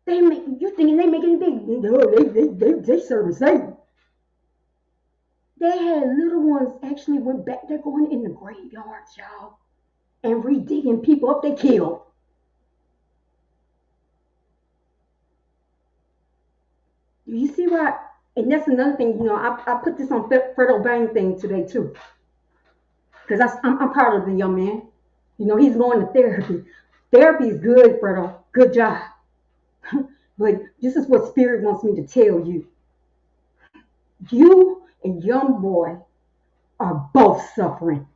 You thinking they making big? No, they serving Satan. They had little ones actually went back. They're going in the graveyards, y'all, and redigging people up they killed. Do you see why? And that's another thing, you know, I put this on Fredo Bang thing today too. Because I'm proud of the young man. You know, he's going to therapy. Therapy is good, Fredo. Good job. But this is what Spirit wants me to tell you. You and young boy are both suffering.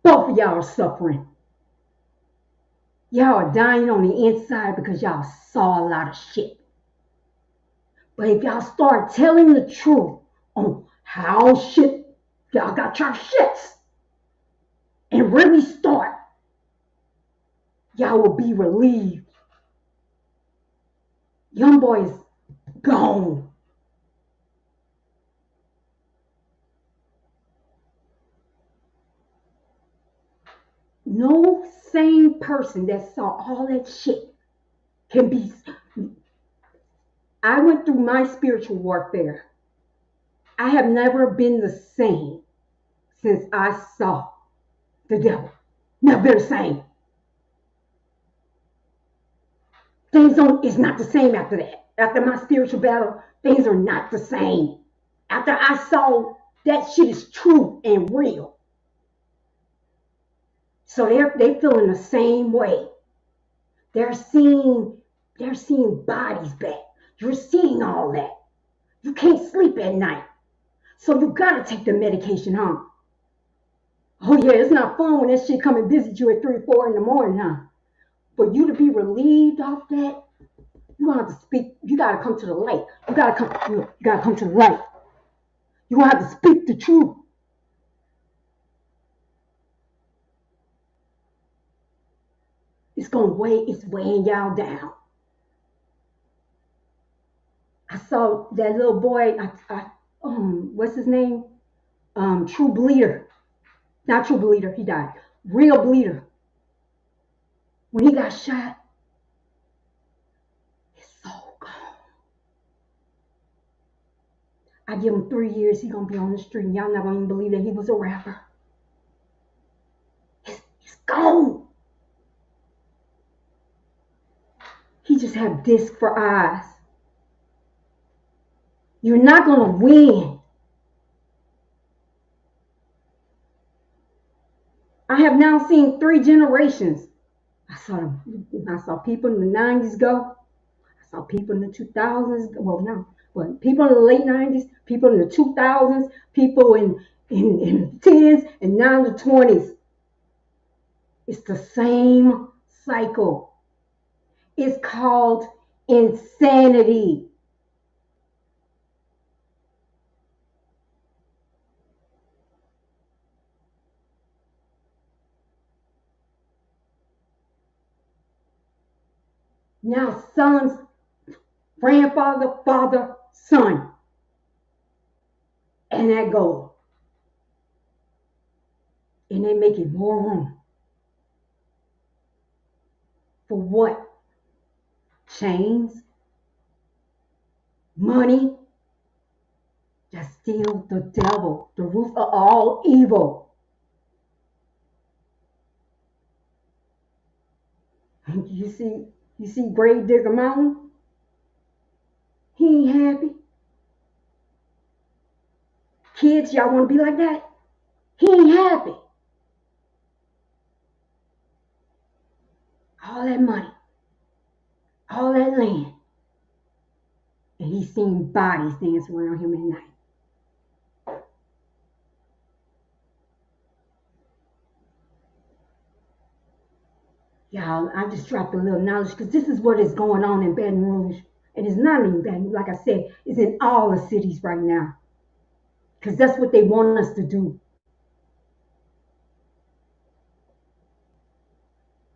Both of y'all are suffering. Y'all are dying on the inside because y'all saw a lot of shit. But if y'all start telling the truth on how shit y'all got your shits and really start, y'all will be relieved. Young boy is gone. No sane person that saw all that shit can be. I went through my spiritual warfare. I have never been the same since I saw the devil. Never been the same. It's not the same after that. After my spiritual battle, things are not the same. After I saw that shit is true and real. So they're feeling the same way. They're seeing bodies back. You're seeing all that. You can't sleep at night. So you gotta take the medication, huh? Oh yeah, it's not fun when that shit come and visit you at 3 or 4 in the morning, huh? For you to be relieved off that, you gonna have to speak. You gotta come to the light. You gotta come to the light. You gonna have to speak the truth. It's weighing y'all down. I saw that little boy. What's his name? True Bleeder. Not True Bleeder. He died. Real Bleeder. When he got shot, his soul gone. I give him 3 years. He gonna be on the street, and y'all not gonna even believe that he was a rapper. He's gone. He just had disc for eyes. You're not gonna win. I have now seen 3 generations. I saw people in the 90s go. I saw people in the 2000s. Well, no, but people in the late 90s, people in the 2000s, people in the 10s, and now in the 20s. It's the same cycle. It's called insanity. Now sons, grandfather, father, son. And that goes. And they making more room. For what? Chains? Money? That's still the devil, the root of all evil. You see Grave Digger Mountain? He ain't happy. Kids, y'all want to be like that? He ain't happy. All that money, all that land, and he's seen bodies dance around him at night. Y'all, I just dropped a little knowledge because this is what is going on in Baton Rouge. And it's not in Baton Rouge, like I said, it's in all the cities right now. Because that's what they want us to do.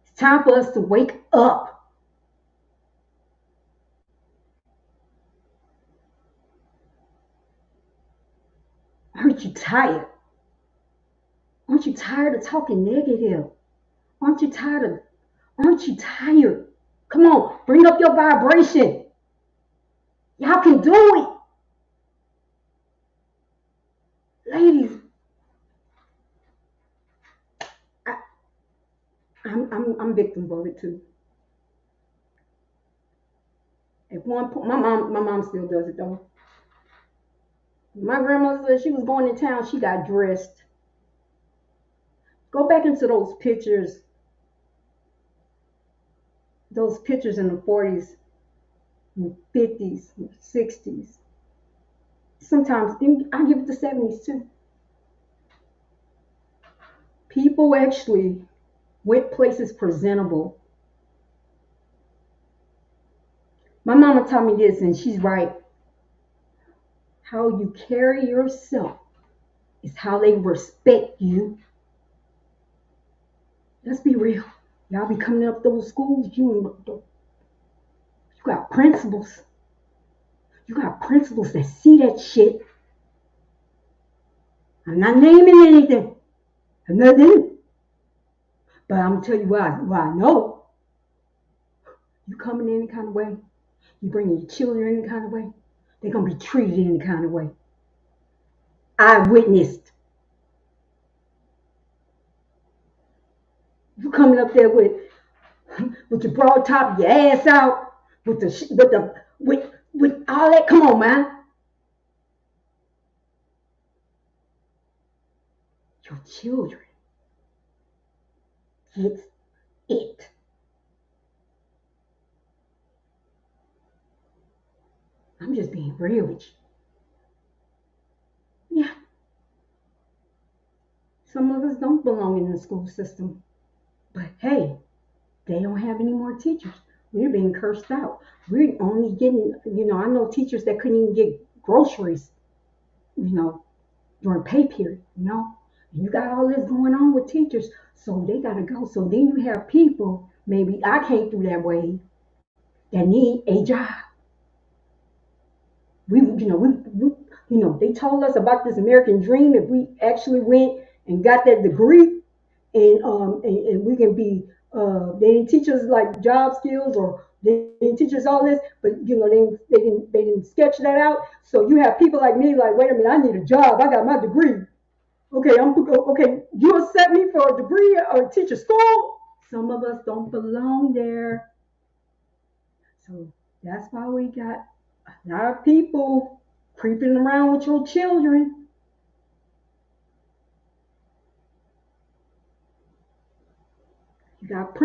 It's time for us to wake up. Aren't you tired? Aren't you tired of talking negative? Aren't you tired? Come on, bring up your vibration. Y'all can do it. Ladies, I'm victim of it too. At one point, my mom still does it though. My grandmother said she was going to town, she got dressed. Go back into those pictures in the 40s, and 50s, and 60s. Sometimes I give it the 70s too. People actually went places presentable. My mama taught me this, and she's right. How you carry yourself is how they respect you. Let's be real. Y'all be coming up those schools, you got principals. You got principals that see that shit. I'm not naming anything. I'm not naming. But I'm going to tell you what I know. You coming in any kind of way, you bringing your children any kind of way, they're going to be treated any kind of way. I witnessed. You coming up there with your broad top, your ass out, with all that. Come on, man. Your children gets it. I'm just being real with you. Yeah. Some of us don't belong in the school system. But hey, they don't have any more teachers. We're being cursed out. We're only getting, I know teachers that couldn't even get groceries, during pay period, And you got all this going on with teachers, so they got to go. So then you have people, maybe I came through that way, that need a job. They told us about this American dream. If we actually went and got that degree, and we can be, they didn't teach us like job skills, or they didn't teach us all this, but they didn't sketch that out. So you have people like me, like, wait a minute, I need a job. I got my degree. Okay. You accept me for a degree or teacher school? Some of us don't belong there. So that's why we got a lot of people creeping around with your children. You got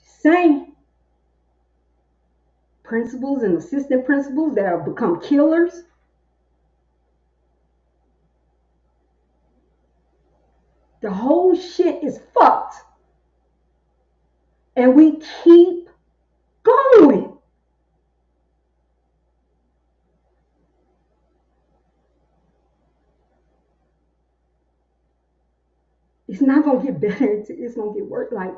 same principals and assistant principals that have become killers. The whole shit is fucked. And we keep going. It's not going to get better. It's going to get worse. Like,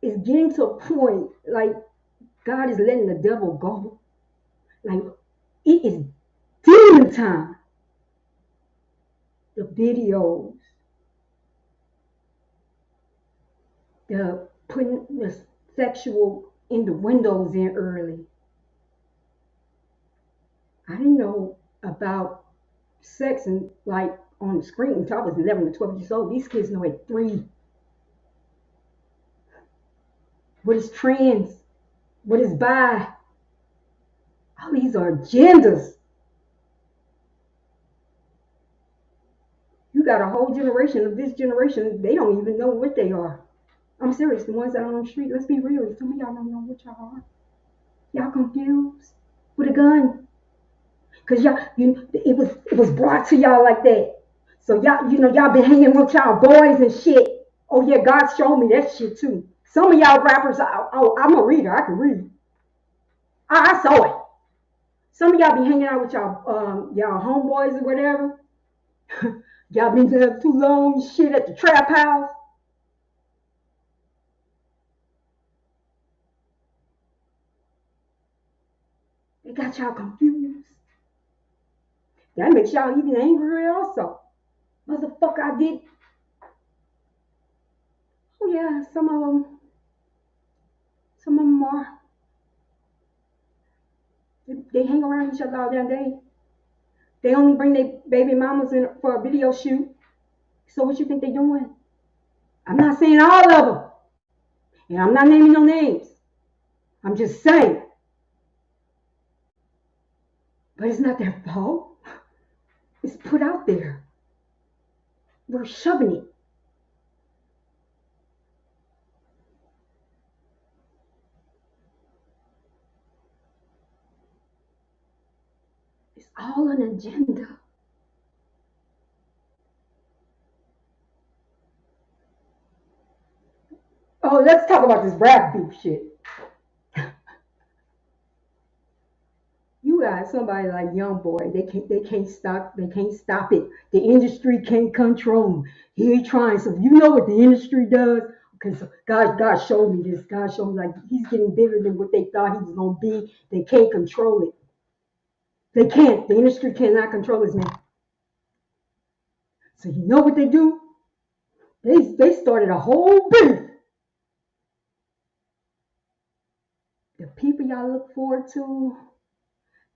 it's getting to a point, like, God is letting the devil go. Like, it is demon time. The videos, the putting the sexual innuendos in early. I didn't know about sex and like on the screen until I was 11 to 12 years old. These kids know at 3. What is trans? What is bi? All these are agendas. You got a whole generation of this generation, they don't even know what they are. I'm serious, the ones that are on the street, let's be real. Some of y'all don't know what y'all are. Y'all confused with a gun. Cause it was brought to y'all like that. So y'all been hanging with y'all boys and shit. Oh yeah, God showed me that shit too. Some of y'all rappers, I'm a reader, I can read. I saw it. Some of y'all be hanging out with y'all homeboys or whatever. Y'all been there too long shit at the trap house. It got y'all confused. That makes y'all even angrier also. Motherfucker, I did. Oh yeah, some of them are. They hang around each other all damn day. They only bring their baby mamas in for a video shoot. So what you think they doing? I'm not saying all of them. And I'm not naming no names. I'm just saying. But it's not their fault. It's put out there. We're shoving it. It's all an agenda. Oh, let's talk about this rap beef shit. You got somebody like Young Boy. They can't stop it. The industry can't control him. He ain't trying. So you know what the industry does? Because God showed me this. God showed me like he's getting bigger than what they thought he was gonna be. They can't control it. They can't. The industry cannot control his man. So you know what they do? They started a whole beef. The people y'all look forward to,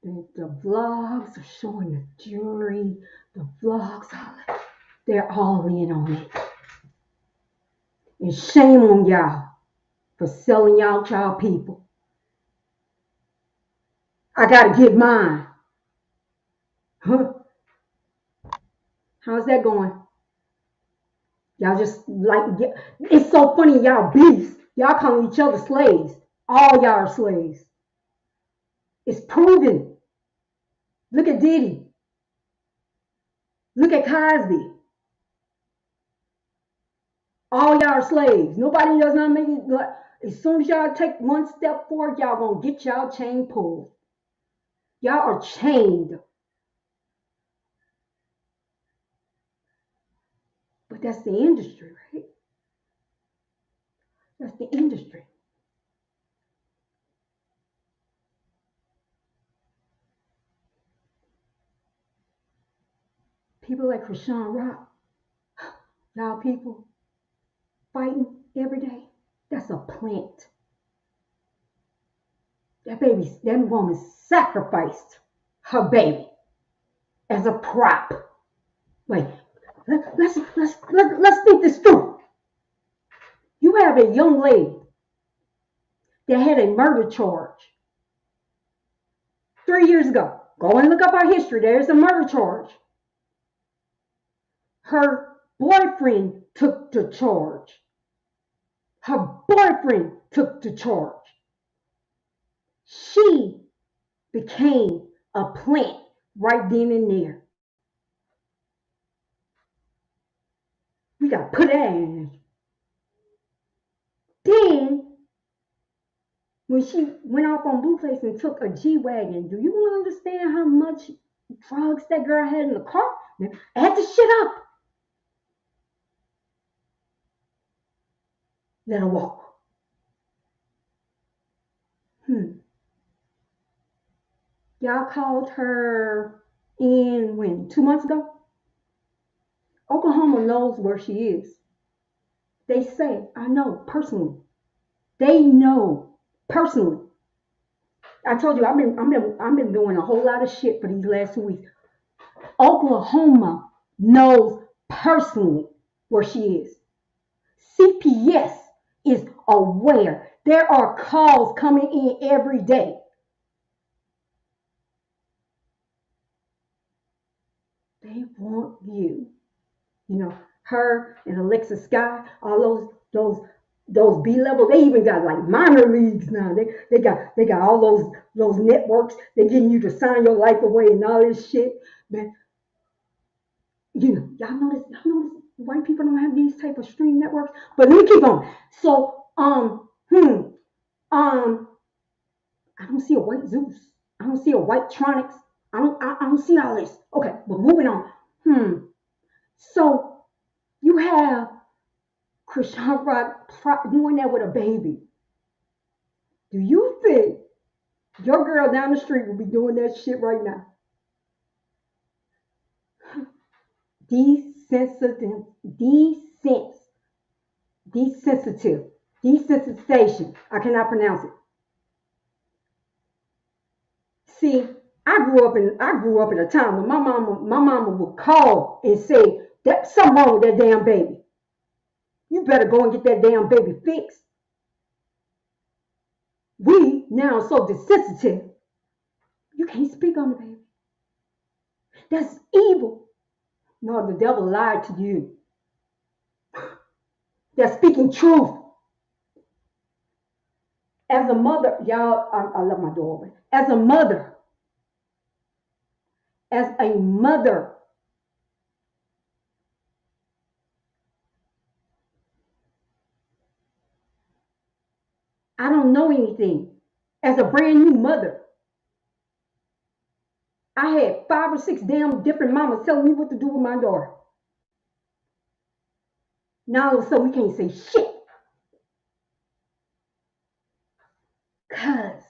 the vlogs are showing the jewelry, the vlogs, they're all in on it. And shame on y'all for selling y'all people. I gotta get mine. Huh? How's that going? Y'all just like, it's so funny, y'all beasts. Y'all calling each other slaves. All y'all are slaves. It's proven. Look at Diddy. Look at Cosby. All y'all are slaves. Nobody does not make it. As soon as y'all take one step forward, y'all gonna get y'all chain pulled. Y'all are chained. But that's the industry, right? That's the industry. people like Krishan Rock, y'all people fighting every day. That's a plant. That woman sacrificed her baby as a prop. Wait, let's think this through. You have a young lady that had a murder charge 3 years ago. Go and look up our history. There's a murder charge. Her boyfriend took the charge. Her boyfriend took the charge. She became a plant right then and there. We got to put that in. Then, when she went off on Blue Place and took a G-Wagon, do you understand how much drugs that girl had in the car? Add the shit up. Let her walk. Y'all called her in when? 2 months ago? Oklahoma knows where she is. They say, I know personally. They know personally. I told you I've been doing a whole lot of shit for these last 2 weeks. Oklahoma knows personally where she is. CPS is aware. There are calls coming in every day. They want you. You know, her and Alexa Sky, all those B-level, they even got like minor leagues now. They got all those networks. They're getting you to sign your life away and all this shit. Man, you know, y'all notice white people don't have these type of stream networks. But let me keep on. So, I don't see a white Zeus. I don't see a white Tronics. I don't see all this. Okay, but moving on. So you have Krishan Rock doing that with a baby. Do you think your girl down the street will be doing that shit right now? Desensitization. I cannot pronounce it. See, I grew up in a time when my mama would call and say that something wrong with that damn baby. You better go and get that damn baby fixed. We now are so desensitive. You can't speak on the baby. That's evil. No, the devil lied to you. They're speaking truth. As a mother, y'all, I love my door open. As a mother, I don't know anything. As a brand new mother, I had 5 or 6 damn different mamas telling me what to do with my daughter. Now all of a sudden we can't say shit. Because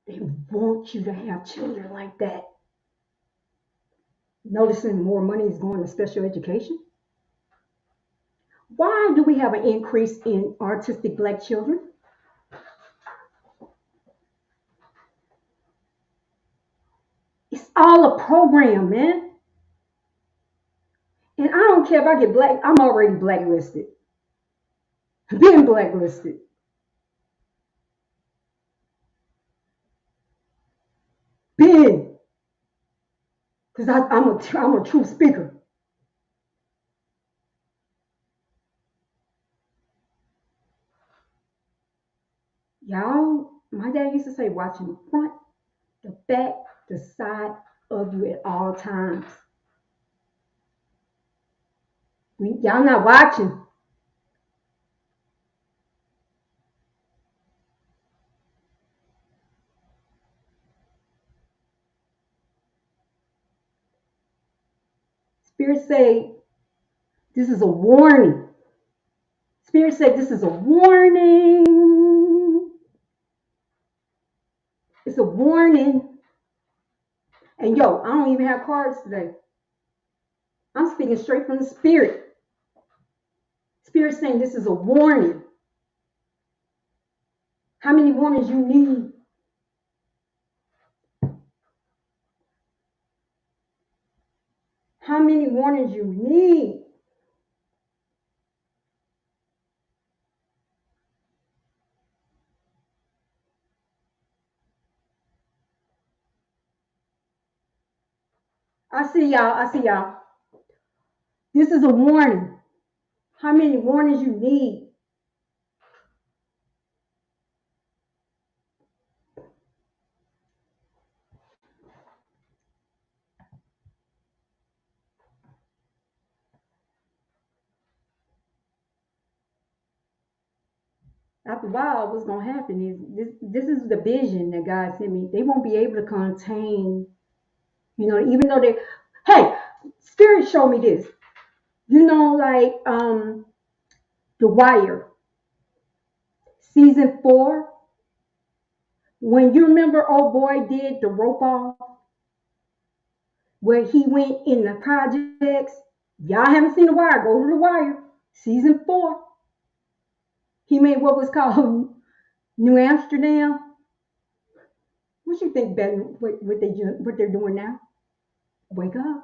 they want you to have children like that. Noticing more money is going to special education. Why do we have an increase in autistic black children? It's all a program, man. And I don't care if I get black. I'm already blacklisted. Been blacklisted. Been. Because I'm a true speaker. Y'all, my dad used to say, watching the front, the back, the side of you at all times. Y'all not watching. Spirit say, this is a warning. Spirit said, this is a warning. It's a warning. And yo, I don't even have cards today. I'm speaking straight from the Spirit. Spirit saying this is a warning. How many warnings you need? How many warnings you need? I see y'all. I see y'all. This is a warning. How many warnings you need? After a while, what's gonna happen is this is the vision that God sent me. They won't be able to contain, even though they hey, Spirit showed me this. Like The Wire, season 4, when you remember old boy did the rope off, where he went in the projects. Y'all haven't seen The Wire, go to The Wire, season 4. He made what was called New Amsterdam. What you think about what they're doing now? Wake up.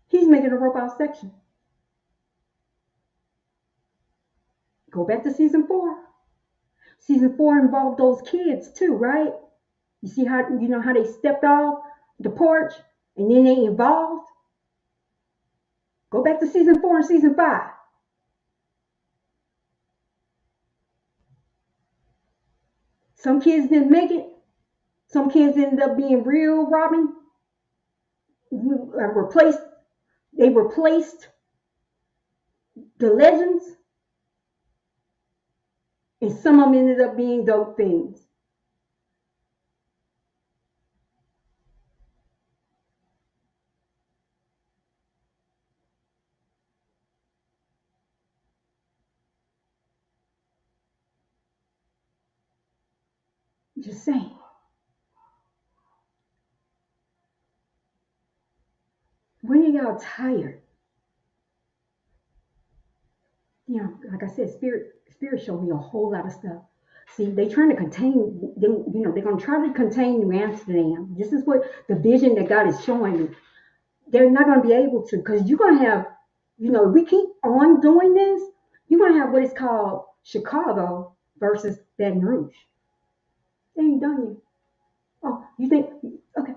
He's making a rope out section. Go back to season 4. Season 4 involved those kids too, right? You see how they stepped off the porch and then they evolved? Go back to season 4 and season 5. Some kids didn't make it. Some kids ended up being real Robin. They replaced the legends. And some of them ended up being dope things. Just saying. When are y'all tired? Like I said, spirit showed me a whole lot of stuff. See, they're trying to contain, they're going to try to contain New Amsterdam. This is what the vision that God is showing me. They're not going to be able to, because you're going to have, if we keep on doing this, you're going to have what is called Chicago versus Baton Rouge. They ain't done yet. Oh, you think, okay.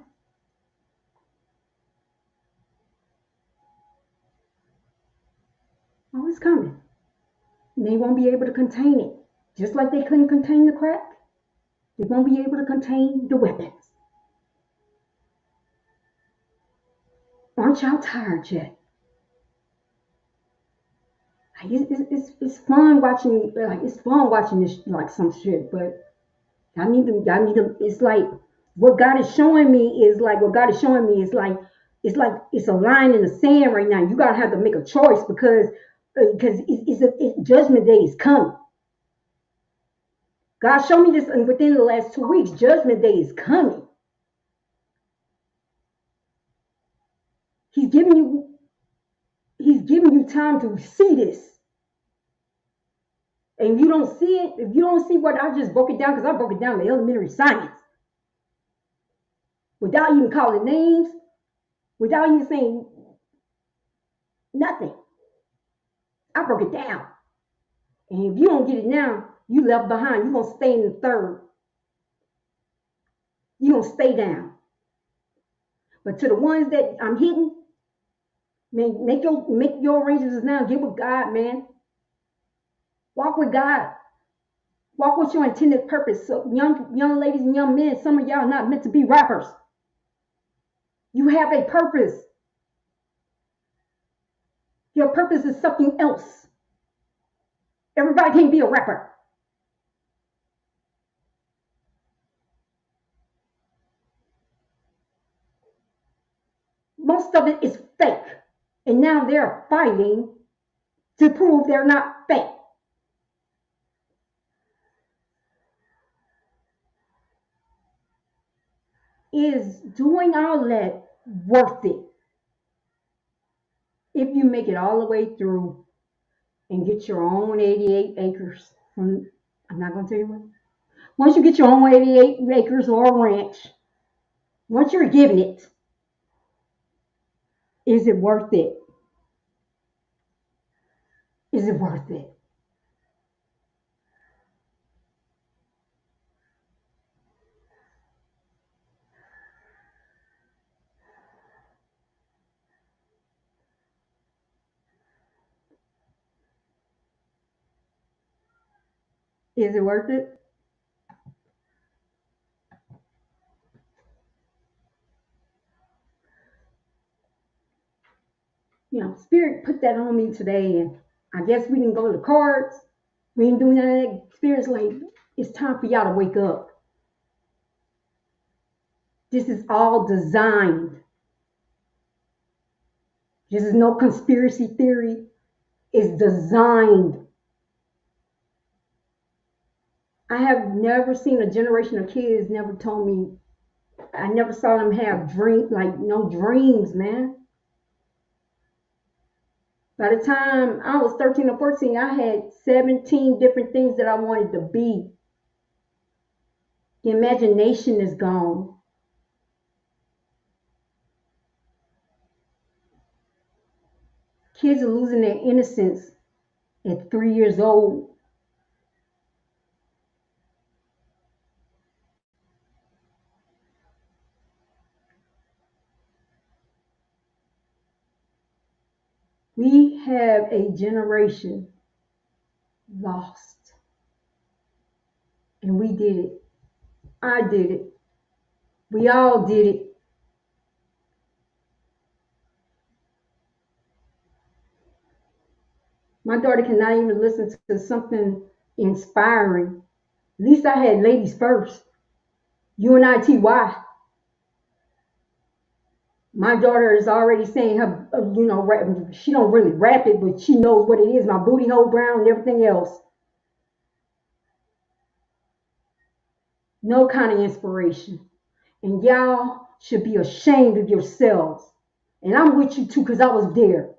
Oh, it's coming. They won't be able to contain it. Just like they couldn't contain the crack, they won't be able to contain the weapons. Aren't y'all tired yet? It's fun watching, this, like some shit, but y'all need to, it's like, what God is showing me is like, it's a line in the sand right now. You gotta have to make a choice because judgment day is coming. God showed me this within the last 2 weeks. Judgment day is coming. He's giving you time to see this. And if you don't see it, if you don't see what I just broke it down, because I broke it down to elementary science, without even calling names, without even saying nothing. I broke it down. And if you don't get it now, you left behind. You're going to stay in the third. You're going to stay down. But to the ones that I'm hitting, man, make your arrangements now. Get with God, man. Walk with God. Walk with your intended purpose. So young ladies and young men, some of y'all are not meant to be rappers. You have a purpose. Your purpose is something else. Everybody can't be a rapper. Most of it is fake. And now they're fighting to prove they're not fake. is doing all that worth it if you make it all the way through and get your own 88 acres from, I'm not going to tell you what. Once you get your own 88 acres or a ranch, once you're given it, is it worth it? Is it worth it? Is it worth it? Spirit put that on me today, and I guess we didn't go to the cards. We didn't do none of that. Spirit's like, it's time for y'all to wake up. This is all designed. This is no conspiracy theory. It's designed. I have never seen a generation of kids never told me, I never saw them have no dreams, man. By the time I was 13 or 14, I had 17 different things that I wanted to be. The imagination is gone. Kids are losing their innocence at 3 years old. We have a generation lost. And we did it. I did it. We all did it. My daughter cannot even listen to something inspiring. At least I had ladies first. UNITY. My daughter is already saying her, she don't really rap it, but she knows what it is. My booty hole brown and everything else. No kind of inspiration. And y'all should be ashamed of yourselves. And I'm with you too, because I was there.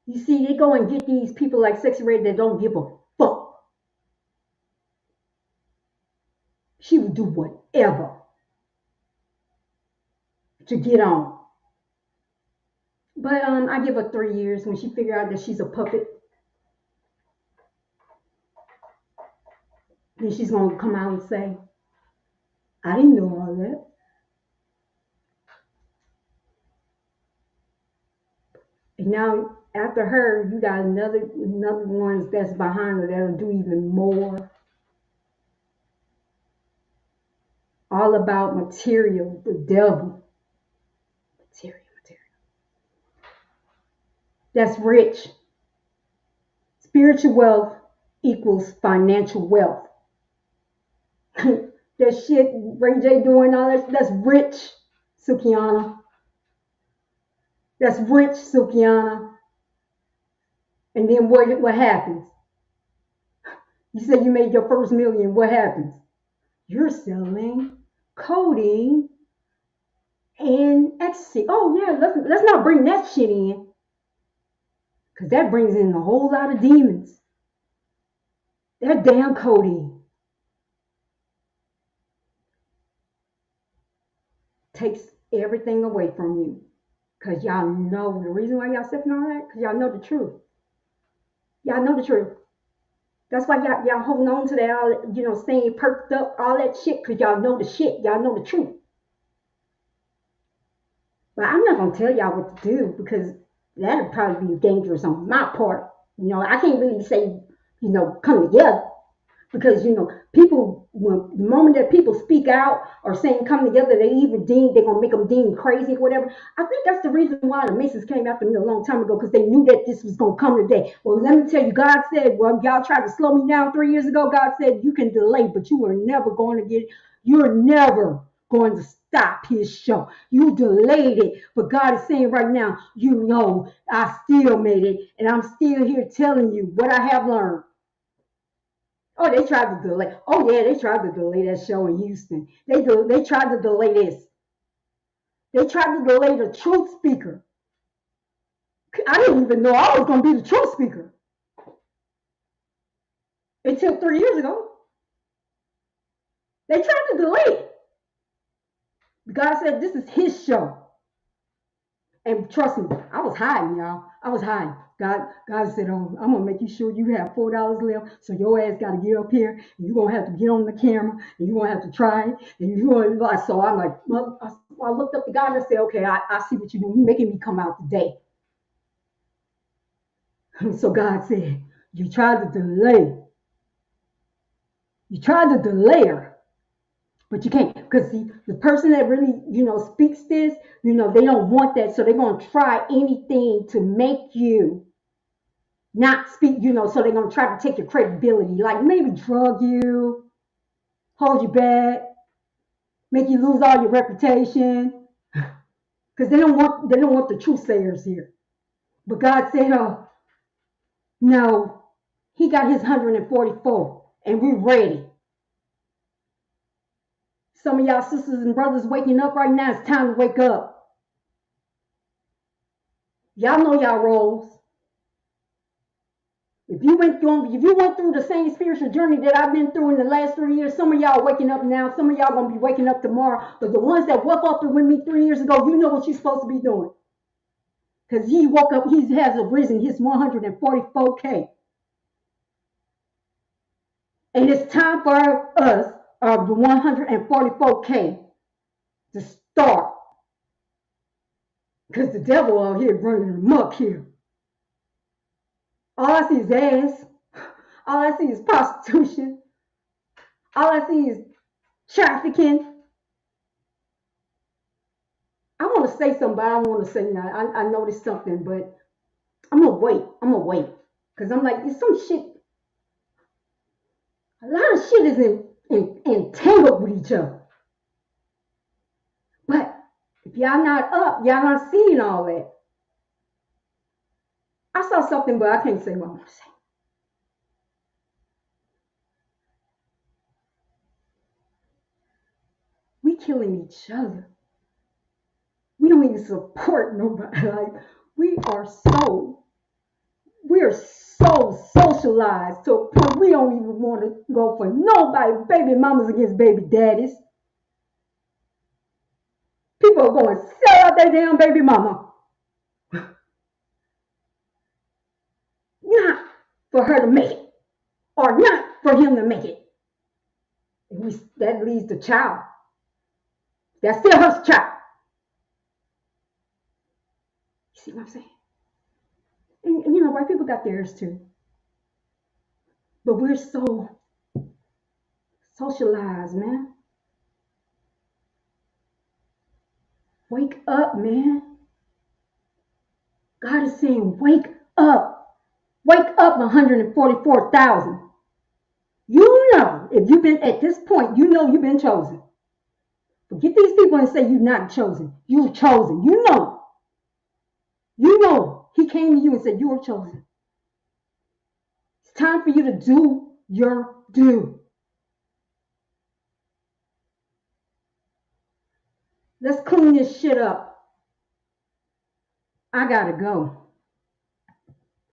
You see, they go and get these people like Sexy Red that don't give a fuck. She would do whatever to get on. But I give her 3 years when she figure out that she's a puppet. Then she's going to come out and say, I didn't know all that. And now, after her, you got another ones that's behind her that'll do even more. All about material, the devil. Material. That's rich. Spiritual wealth equals financial wealth. That shit Ray J doing all that's rich, Sukiana. That's rich, Sukiana. And then what happens? You say you made your first million. What happens? You're selling codeine and ecstasy. Oh yeah, let's not bring that shit in, because that brings in a whole lot of demons. That damn codeine takes everything away from you. Because y'all know the reason why y'all sipping on that, because y'all know the truth. Y'all know the truth. That's why y'all holding on to that, all, staying perked up, all that shit, because y'all know the shit. Y'all know the truth. But I'm not going to tell y'all what to do, because that'll probably be dangerous on my part. I can't really say, come together. Because, people, the moment that people speak out or saying come together, they're going to make them deem crazy or whatever. I think that's the reason why the Masons came after me a long time ago, because they knew that this was going to come today. Well, let me tell you, God said, y'all tried to slow me down 3 years ago. God said, you can delay, but you're never going to stop his show. You delayed it, but God is saying right now, I still made it, and I'm still here telling you what I have learned. Oh, they tried to delay. Oh yeah, they tried to delay that show in Houston. They tried to delay this. They tried to delay the truth speaker. I didn't even know I was gonna be the truth speaker until 3 years ago. They tried to delay it. God said this is His show, and trust me, I was hiding, y'all. I was hiding. God said, "Oh, I'm gonna make you sure you have $4 left, so your ass got to get up here, and you're gonna have to get on the camera, and you're gonna have to try it, and you're gonna." Like, so I'm like, well, I looked up to God and I said, "Okay, I see what you're doing. You're making me come out today." So God said, "You tried to delay. You tried to delay her, but you can't, because the person that really, speaks this, they don't want that, so they're gonna try anything to make you." Not speak, so they're going to try to take your credibility, like maybe drug you, hold you back, make you lose all your reputation, because they don't want the truth sayers here. But God said, "Oh, no, He got His 144, and we're ready." Some of y'all sisters and brothers waking up right now. It's time to wake up. Y'all know y'all roles. If you went through the same spiritual journey that I've been through in the last 3 years, some of y'all waking up now, some of y'all gonna be waking up tomorrow. But the ones that woke up with me 3 years ago, you know what you're supposed to be doing. Because He woke up, He has arisen His 144K. And it's time for us, the 144K, to start. Because the devil out here running amok here. All I see is ass. All I see is prostitution. All I see is trafficking. I want to say something, but I don't want to say nothing. I noticed something, but I'm going to wait. Because I'm like, it's some shit. A lot of shit is entangled with each other. But if y'all not up, y'all not seeing all that. I saw something, but I can't say what I want to say. We killing each other. We don't even support nobody. Like, we are so socialized to a point we don't even want to go for nobody. Baby mamas against baby daddies. People are going to sell out their damn baby mama. Not for her to make it, or not for him to make it. That leaves the child. That's still her child. You see what I'm saying? And white people got theirs too. But we're so socialized, man. Wake up, man. God is saying, wake up. Wake up, 144,000. You know, if you've been at this point, you know you've been chosen. Forget these people and say you're not chosen. You're chosen. You know. You know. He came to you and said you are chosen. It's time for you to do your due. Let's clean this shit up. I gotta go.